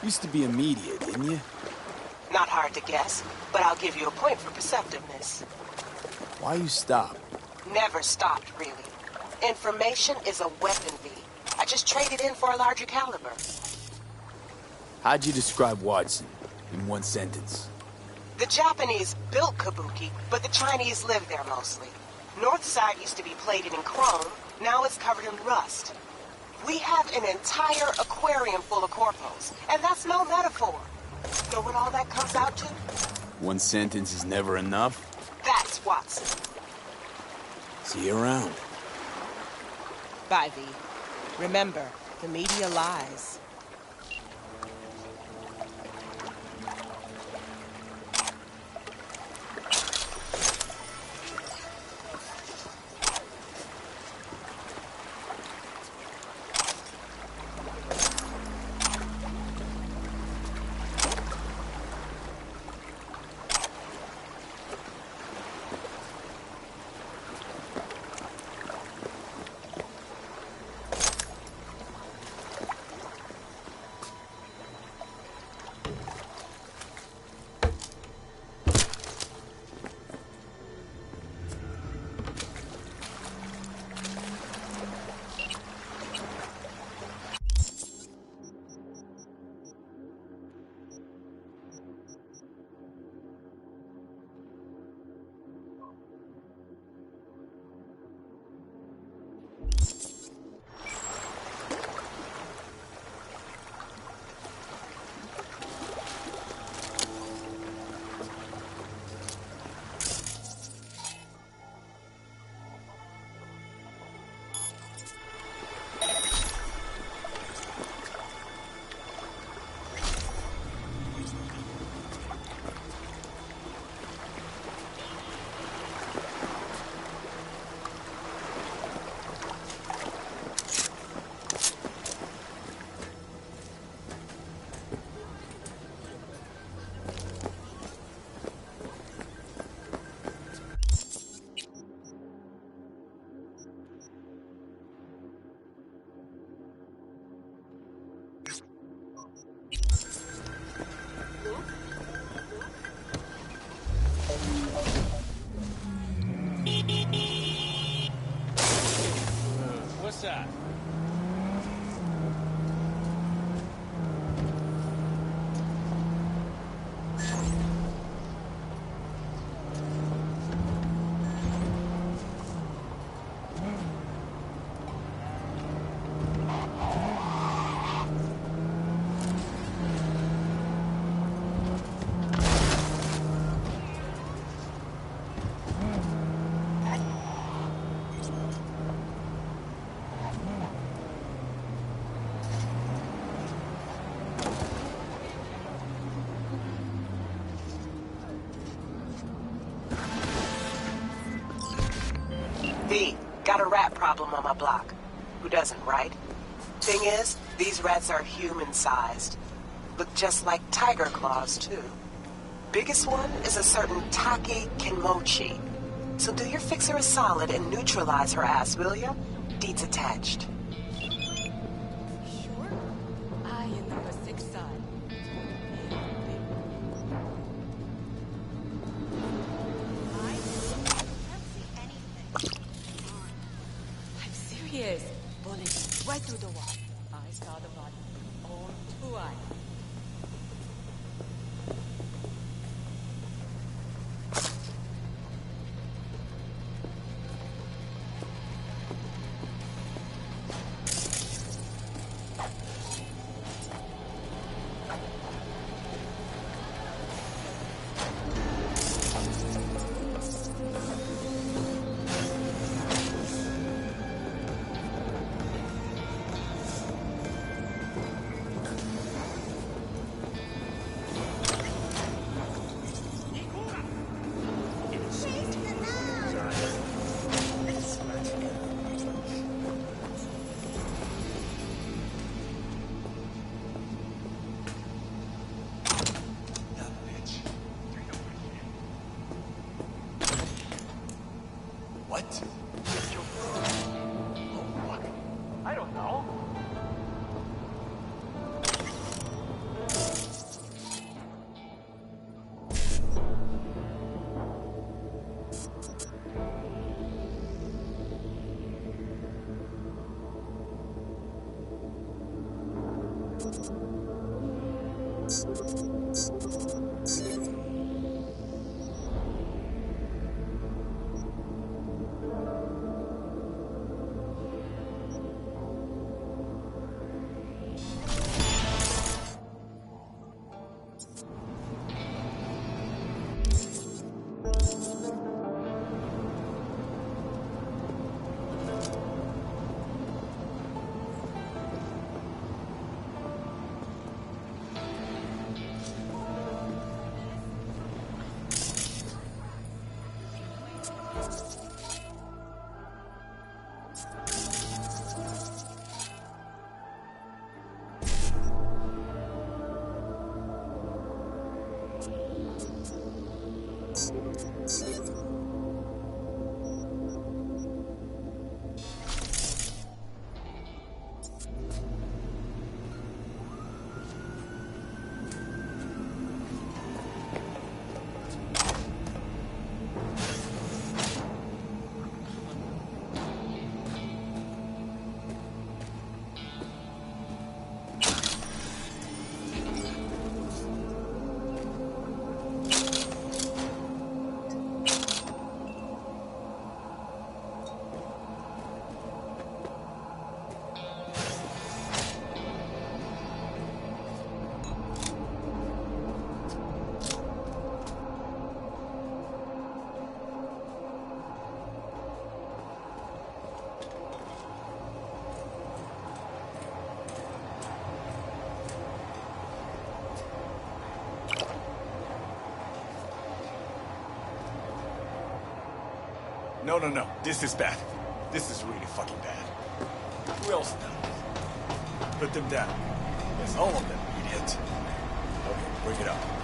Used to be a media, didn't you? Not hard to guess, but I'll give you a point for perceptiveness. Why you stop? Never stopped, really. Information is a weapon, V. I just traded in for a larger caliber. How'd you describe Watson in one sentence? The Japanese built Kabuki, but the Chinese live there mostly. North side used to be plated in chrome, now it's covered in rust. We have an entire aquarium full of corpos, and that's no metaphor. Know what all that comes out to? One sentence is never enough? That's Watson. See you around. Bye, V. Remember, the media lies. What's that? V, got a rat problem on my block. Who doesn't, right? Thing is, these rats are human-sized. Look just like tiger claws, too. Biggest one is a certain Take Kenmochi. So do your fixer a solid and neutralize her ass, will ya? Deeds attached. Sure. I am number 6 side. I'm serious. Bullet right through the wall. I saw the body. Own 2 eyes. No, no, no. This is bad. This is really fucking bad. Who else now? Put them down. Yes, all of them, idiot. Okay, bring it up.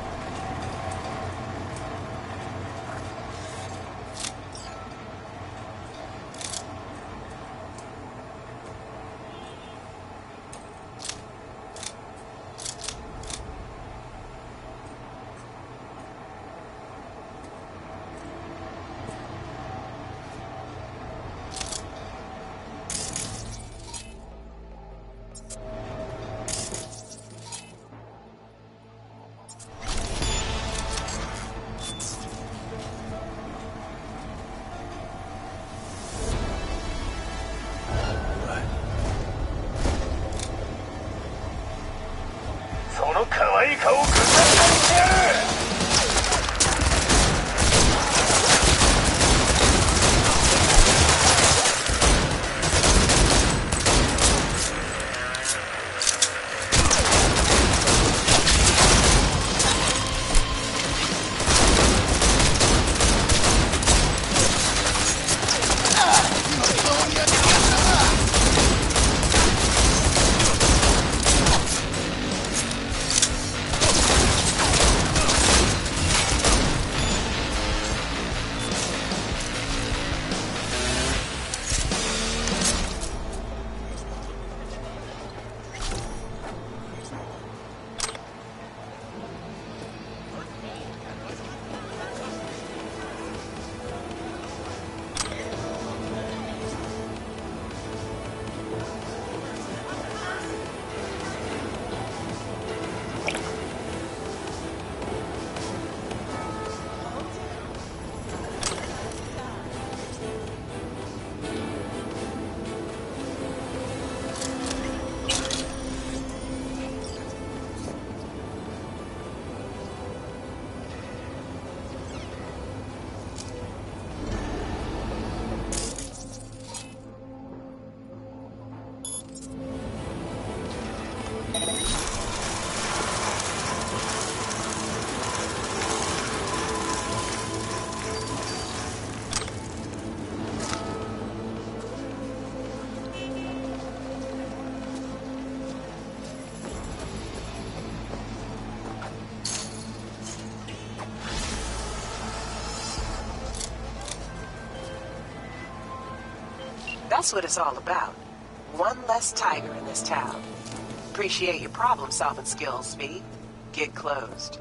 That's what it's all about. One less tiger in this town. Appreciate your problem-solving skills, Speed. Get closed.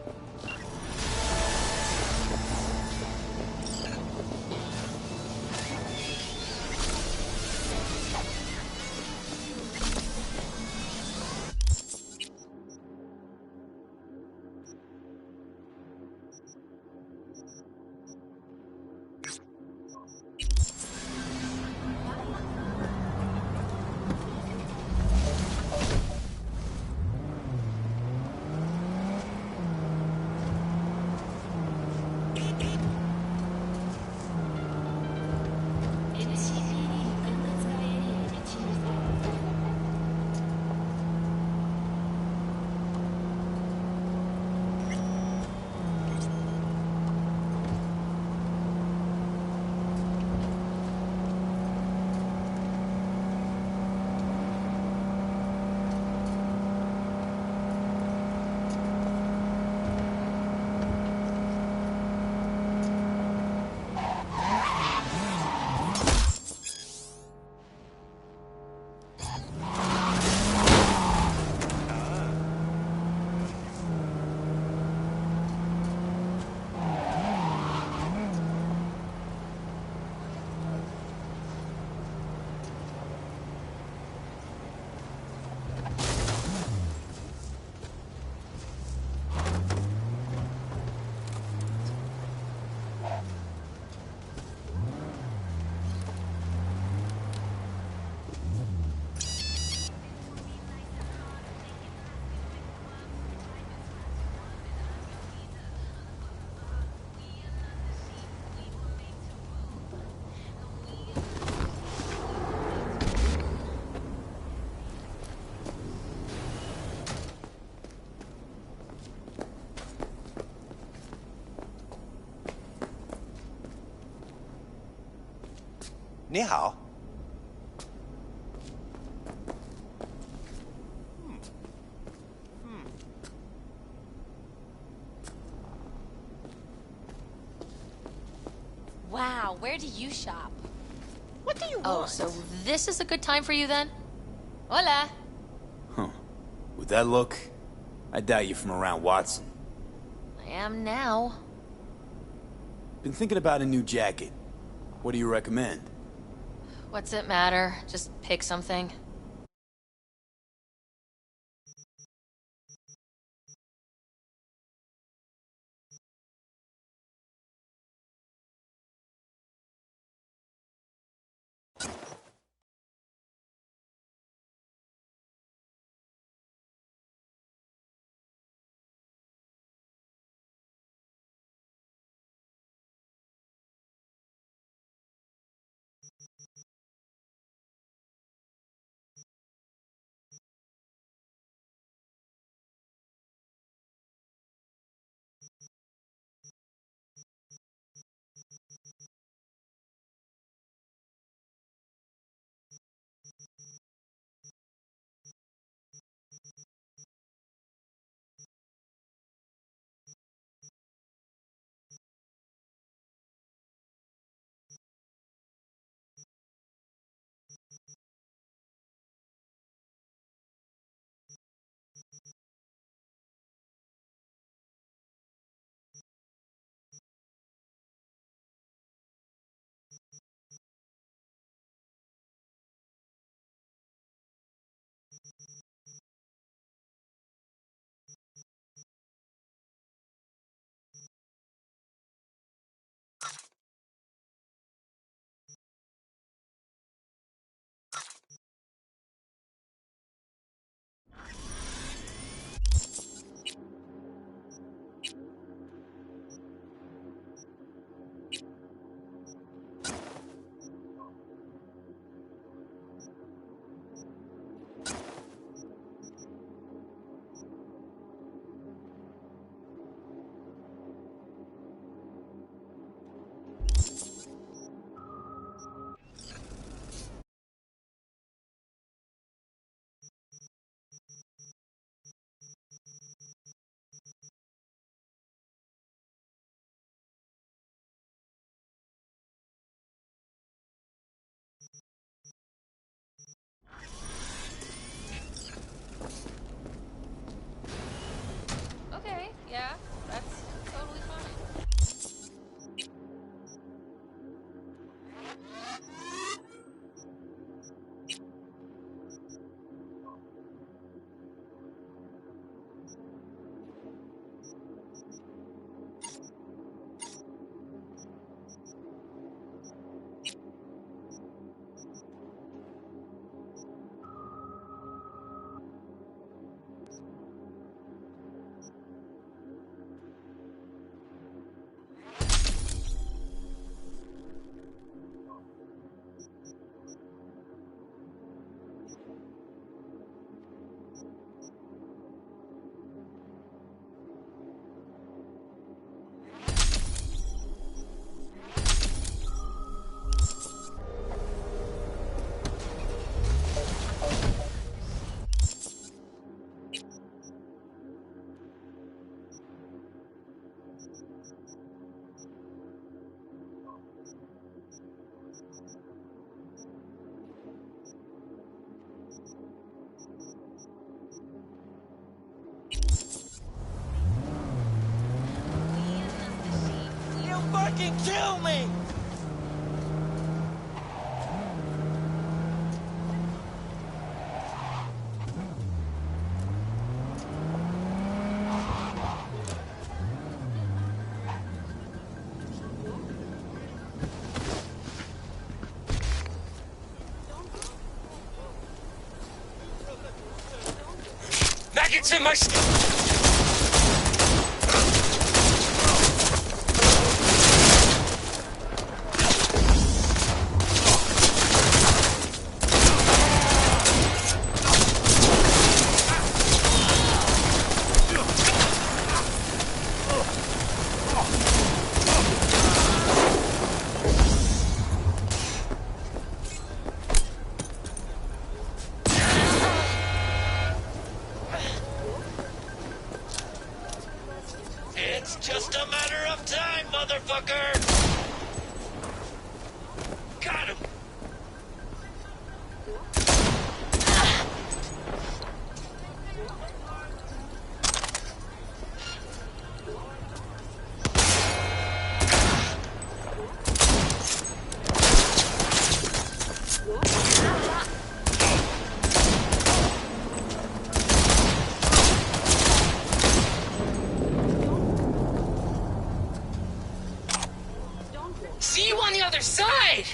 你好。Wow, where do you shop? What do you Oh, want? so this is a good time for you then? Hola. Huh. With that look, I doubt you're from around Watson. I am now. Been thinking about a new jacket. What do you recommend? What's it matter? Just pick something. Okay, yeah, that's totally fine. You fucking kill me! Maggots in my skin! It's just a matter of time, motherfucker! Got him! See you on the other side!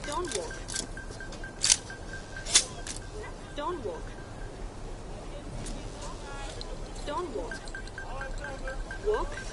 Don't walk. Don't walk. Don't walk. Walk.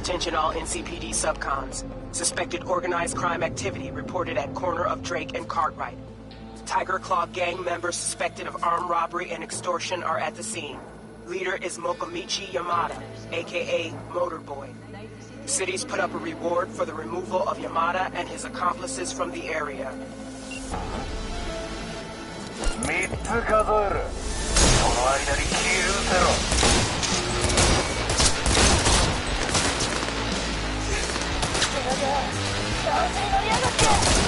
Attention all NCPD subcons. Suspected organized crime activity reported at corner of Drake and Cartwright. Tiger Claw gang members suspected of armed robbery and extortion are at the scene. Leader is Mokomichi Yamada, aka Motorboy. City's put up a reward for the removal of Yamada and his accomplices from the area. 3つ数える。その間に消え失せろ。調子に乗りやがって。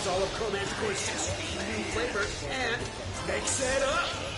It's all of Chromanticore's 16 new flavors and mix it up.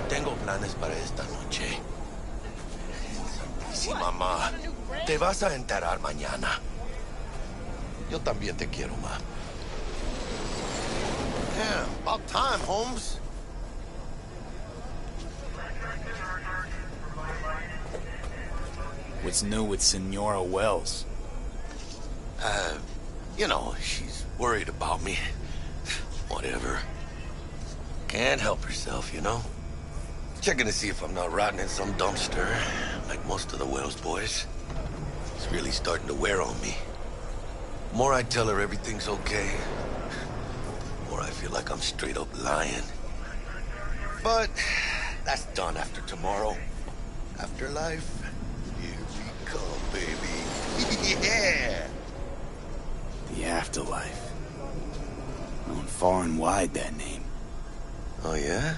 Tengo planes para esta noche. Sí, mamá. Te vas a enterar mañana. Yo también te quiero, ma. Yeah, about time, Holmes. What's new with Senora Wells? You know, she's worried about me. Whatever. Can't help herself, you know? Checking to see if I'm not rotting in some dumpster, like most of the Wells boys. It's really starting to wear on me. The more I tell her everything's okay, the more I feel like I'm straight up lying. But that's done after tomorrow. Afterlife, here we come, baby. Yeah! The afterlife. Known far and wide, that name. Oh, yeah?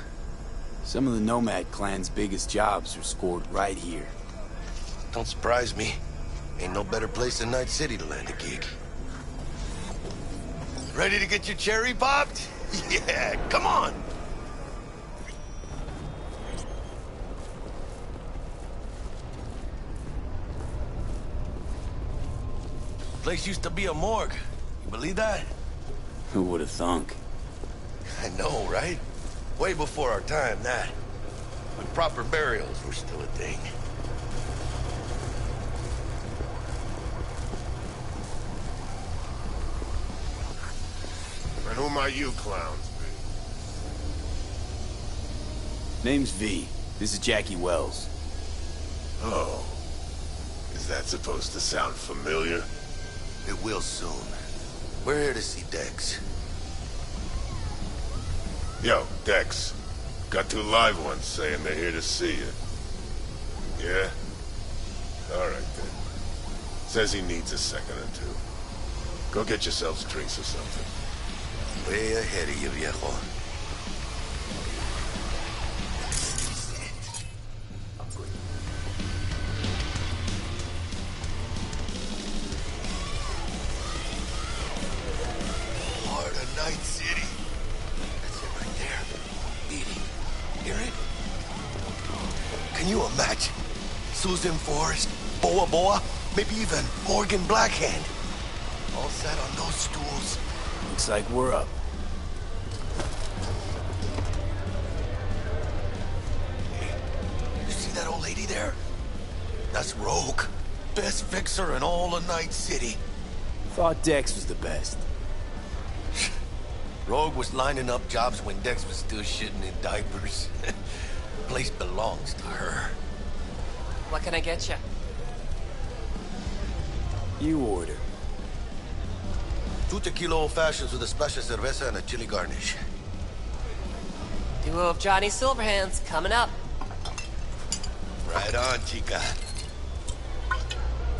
Some of the Nomad clan's biggest jobs are scored right here. Don't surprise me. Ain't no better place than Night City to land a gig. Ready to get your cherry popped? Yeah, come on! Place used to be a morgue. You believe that? Who would have thunk? I know, right? Way before our time, that. When proper burials were still a thing. And who might you clowns be? Name's V. This is Jackie Wells. Oh. Is that supposed to sound familiar? It will soon. We're here to see Dex. Yo, Dex. Got 2 live ones saying they're here to see you. Yeah? Alright then. Says he needs a second or 2. Go get yourselves drinks or something. Way ahead of you, viejo. Heart of Night City. That's it right there. Beating. Hear it? Can you imagine? Susan Forrest, Boa Boa, maybe even Morgan Blackhand. All sat on those stools. Looks like we're up. Hey, you see that old lady there? That's Rogue. Best fixer in all of Night City. Thought Dex was the best. Rogue was lining up jobs when Dex was still shitting in diapers. Place belongs to her. What can I get you? You order. 2 tequila old-fashions with a splash of cerveza and a chili garnish. Duo of Johnny Silverhands coming up. Right on, chica.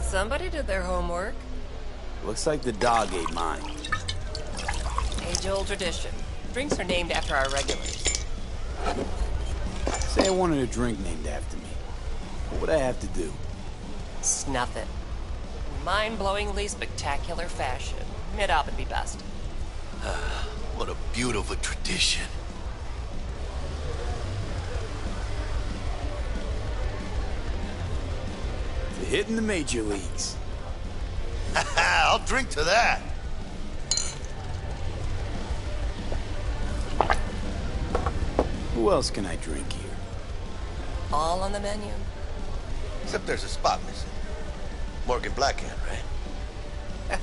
Somebody did their homework. Looks like the dog ate mine. Age-old tradition. Drinks are named after our regulars. Say I wanted a drink named after me. What would I have to do? Snuff it. Mind-blowingly spectacular fashion. It up and be best. What a beautiful tradition. To hitting the major leagues. I'll drink to that. Who else can I drink here? All on the menu. Except there's a spot missing. Morgan Blackhand, right?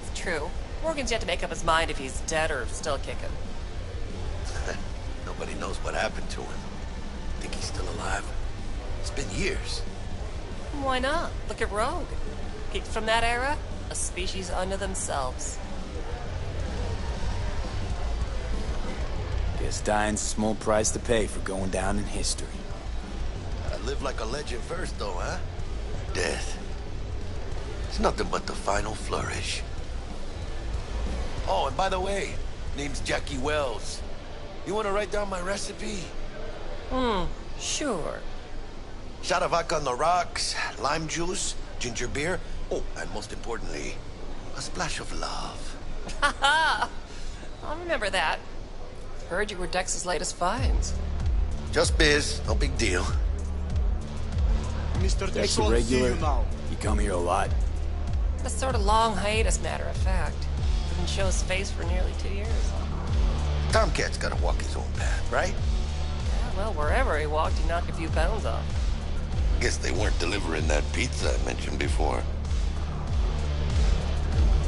It's true. Morgan's yet to make up his mind if he's dead or still kicking. Nobody knows what happened to him. Think he's still alive? It's been years. Why not? Look at Rogue. People from that era, a species unto themselves. Guess dying's a small price to pay for going down in history. Gotta live like a legend first, though, huh? Death. It's nothing but the final flourish. Oh, and by the way, name's Jackie Wells. You want to write down my recipe? Sure. Shot of vodka on the rocks, lime juice, ginger beer. Oh, and most importantly, a splash of love. Haha! I'll remember that. Heard you were Dex's latest finds. Just biz, no big deal. Mr. Dex a regular? You come here a lot? A sort of long hiatus, matter of fact. Didn't show his face for nearly 2 years. Tomcat's gotta walk his own path, right? Yeah, well, wherever he walked, he knocked a few pounds off. Guess they weren't delivering that pizza I mentioned before.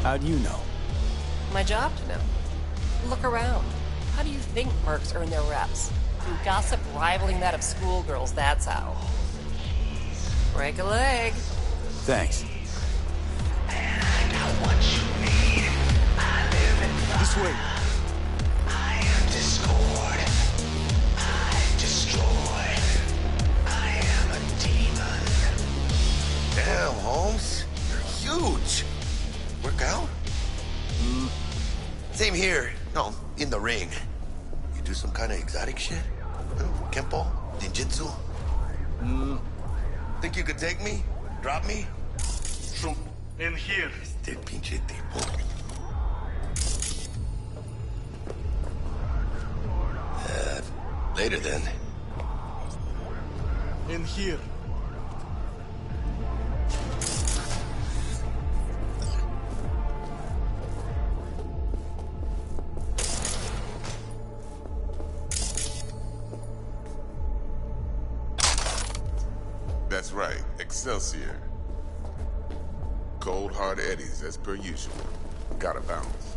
How'd you know? My job to know. Look around. How do you think mercs earn their reps? Through gossip rivaling that of schoolgirls, that's how. Break a leg. Thanks. This way. I am discord. I destroy. I am a demon. Damn, Holmes. You're huge. Work out? Same here. No, in the ring. You do some kind of exotic shit? Kempo? Ninjutsu? Think you could take me? Drop me? In here. Este pinche tipo. Later then. In here. That's right, Excelsior. Cold hard eddies as per usual. Gotta bounce.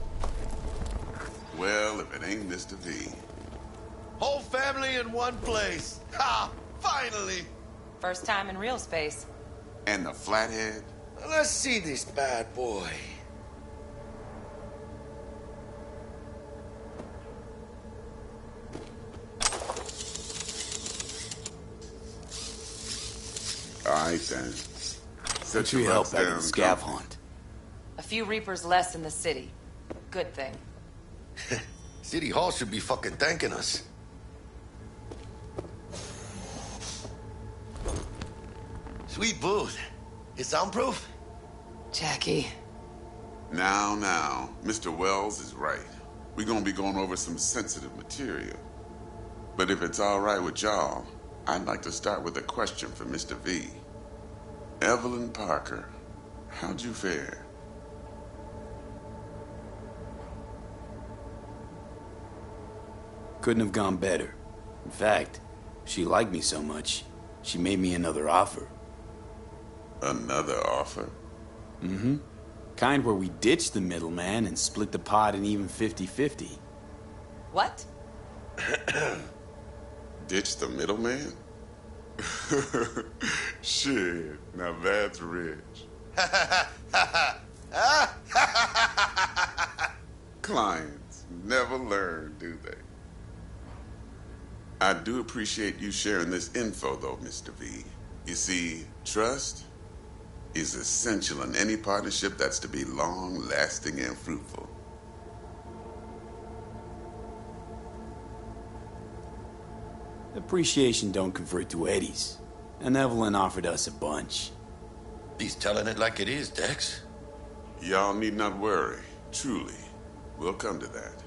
Well, if it ain't Mr. V. Whole family in one place. Ha! Finally! First time in real space. And the flathead? Let's see this bad boy. Alright then. Set your help back in the scav hunt. A few Reapers less in the city. Good thing. City Hall should be fucking thanking us. Sweet booth. It's soundproof? Jackie. Now, Mr. Wells is right. We're gonna be going over some sensitive material. But if it's all right with y'all, I'd like to start with a question for Mr. V. Evelyn Parker, how'd you fare? Couldn't have gone better. In fact, she liked me so much, she made me another offer. Another offer? Mm-hmm. Kind where we ditch the middleman and split the pot in even 50-50. What? Ditch the middleman? Shit, now that's rich. Clients never learn, do they? I do appreciate you sharing this info, though, Mr. V. You see, trust is essential in any partnership that's to be long-lasting and fruitful. Appreciation don't convert to eddies, and Evelyn offered us a bunch. He's telling it like it is, Dex. Y'all need not worry. Truly, we'll come to that.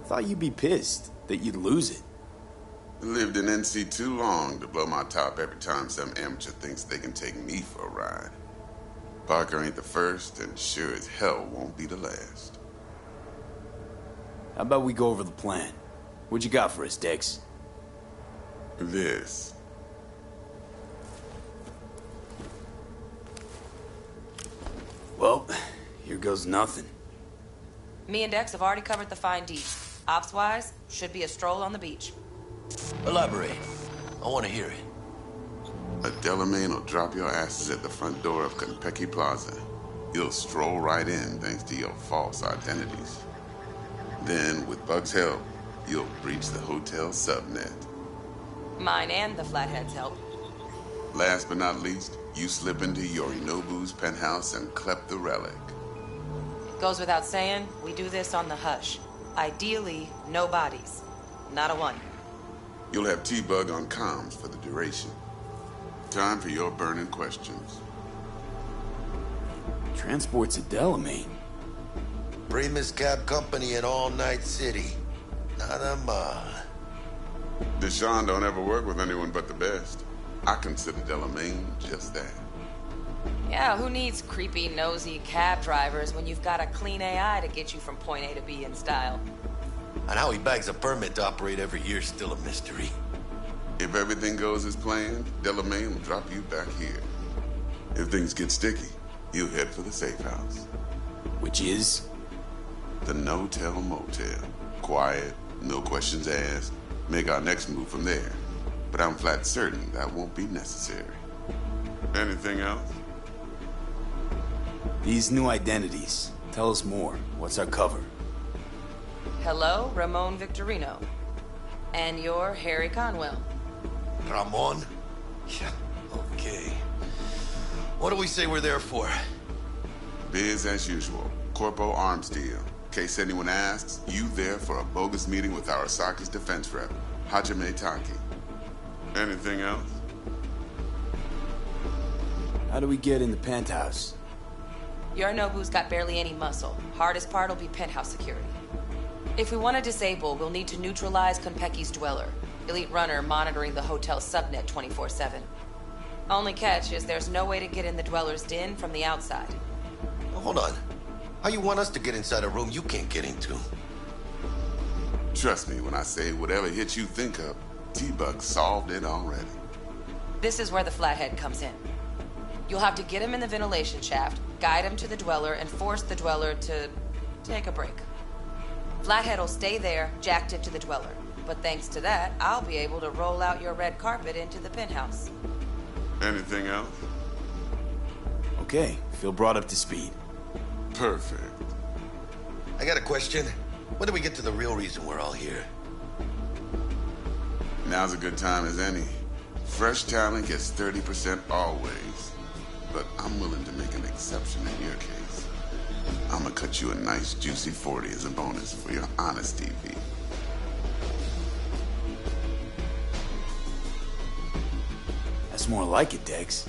Thought you'd be pissed that you'd lose it. Lived in NC too long to blow my top every time some amateur thinks they can take me for a ride. Parker ain't the first, and sure as hell won't be the last. How about we go over the plan? What you got for us, Dex? This. Well, here goes nothing. Me and Dex have already covered the fine deeds. Ops-wise, should be a stroll on the beach. Elaborate. I want to hear it. A Delamain will drop your asses at the front door of Konpeki Plaza. You'll stroll right in thanks to your false identities. Then, with Bug's help, you'll breach the hotel subnet. Mine and the Flathead's help. Last but not least, you slip into Yorinobu's penthouse and clep the relic. Goes without saying, we do this on the hush. Ideally, no bodies. Not a one. You'll have T-Bug on comms for the duration. Time for your burning questions. Transport's a Delamain. Primus Cab Company in All Night City. Nada mal. Deshaun don't ever work with anyone but the best. I consider Delamain just that. Yeah, who needs creepy, nosy cab drivers when you've got a clean AI to get you from point A to B in style? And how he bags a permit to operate every year is still a mystery. If everything goes as planned, Delamain will drop you back here. If things get sticky, you'll head for the safe house. Which is? The no-tell motel. Quiet, no questions asked. Make our next move from there. But I'm flat certain that won't be necessary. Anything else? These new identities. Tell us more. What's our cover? Hello, Ramon Victorino. And you're Harry Conwell. Ramon? Yeah, okay. What do we say we're there for? Biz as usual. Corpo arms deal. In case anyone asks, you there for a bogus meeting with Arasaka's defense rep, Hajime Taki. Anything else? How do we get in the penthouse? Yorinobu's got barely any muscle. Hardest part will be penthouse security. If we want to disable, we'll need to neutralize Konpeki's dweller. Elite runner monitoring the hotel subnet 24/7. Only catch is there's no way to get in the dweller's den from the outside. Hold on. How you want us to get inside a room you can't get into? Trust me when I say whatever hit you think of, T-Bug solved it already. This is where the flathead comes in. You'll have to get him in the ventilation shaft, guide him to the dweller, and force the dweller to take a break. Flathead will stay there, jacked into the dweller. But thanks to that, I'll be able to roll out your red carpet into the penthouse. Anything else? Okay, feel brought up to speed. Perfect. I got a question. When do we get to the real reason we're all here? Now's a good time as any. Fresh talent gets 30% always. But I'm willing to make an exception in your case. I'm gonna cut you a nice juicy 40 as a bonus for your honesty, V. That's more like it, Dex.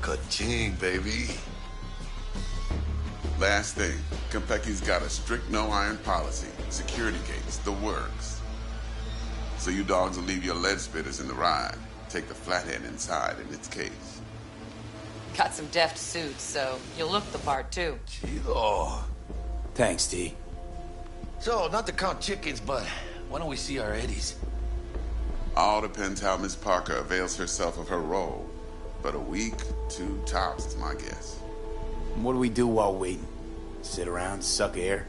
Ka-ching, baby. Last thing, Konpeki's got a strict no-iron policy. Security gates, the works. So you dogs will leave your lead spitters in the ride. Take the flathead inside in its case. Got some deft suits, so you'll look the part, too. Chido. Thanks, T. So, not to count chickens, but why don't we see our Eddies? All depends how Miss Parker avails herself of her role. But a week, 2 tops is my guess. What do we do while waiting? Sit around, suck air?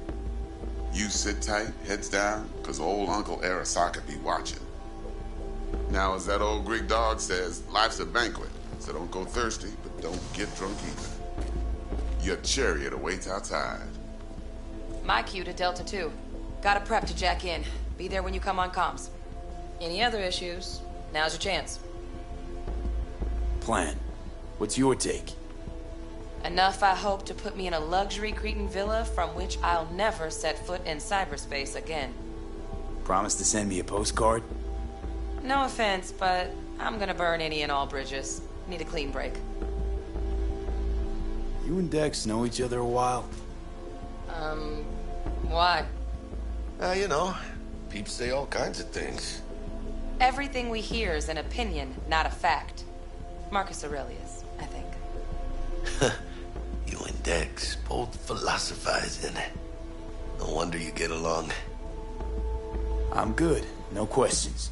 You sit tight, heads down, because old Uncle Arasaka be watching. Now, as that old Greek dog says, life's a banquet, so don't go thirsty, but don't get drunk either. Your chariot awaits outside. My cue to Delta 2. Gotta prep to jack in. Be there when you come on comms. Any other issues? Now's your chance. Plan. What's your take? Enough, I hope, to put me in a luxury Cretan villa from which I'll never set foot in cyberspace again. Promise to send me a postcard? No offense, but I'm gonna burn any and all bridges. Need a clean break. You and Dex know each other a while? Why? You know, peeps say all kinds of things. Everything we hear is an opinion, not a fact. Marcus Aurelius, I think. You and Dex both philosophizing. No wonder you get along. I'm good. No questions.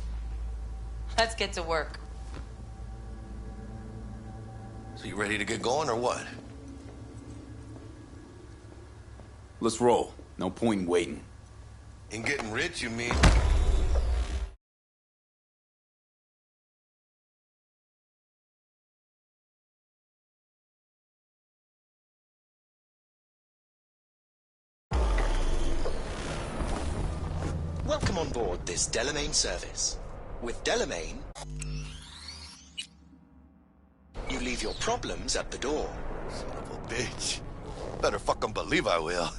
Let's get to work. So you ready to get going or what? Let's roll. No point in waiting. In getting rich, you mean? Welcome on board this Delamain service. With Delamain, you leave your problems at the door. Son of a bitch. Better fucking believe I will.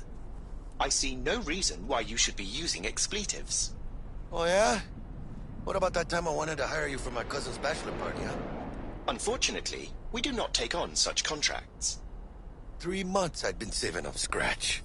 I see no reason why you should be using expletives. Oh, yeah? What about that time I wanted to hire you for my cousin's bachelor party, huh? Unfortunately, we do not take on such contracts. 3 months I'd been saving up scratch.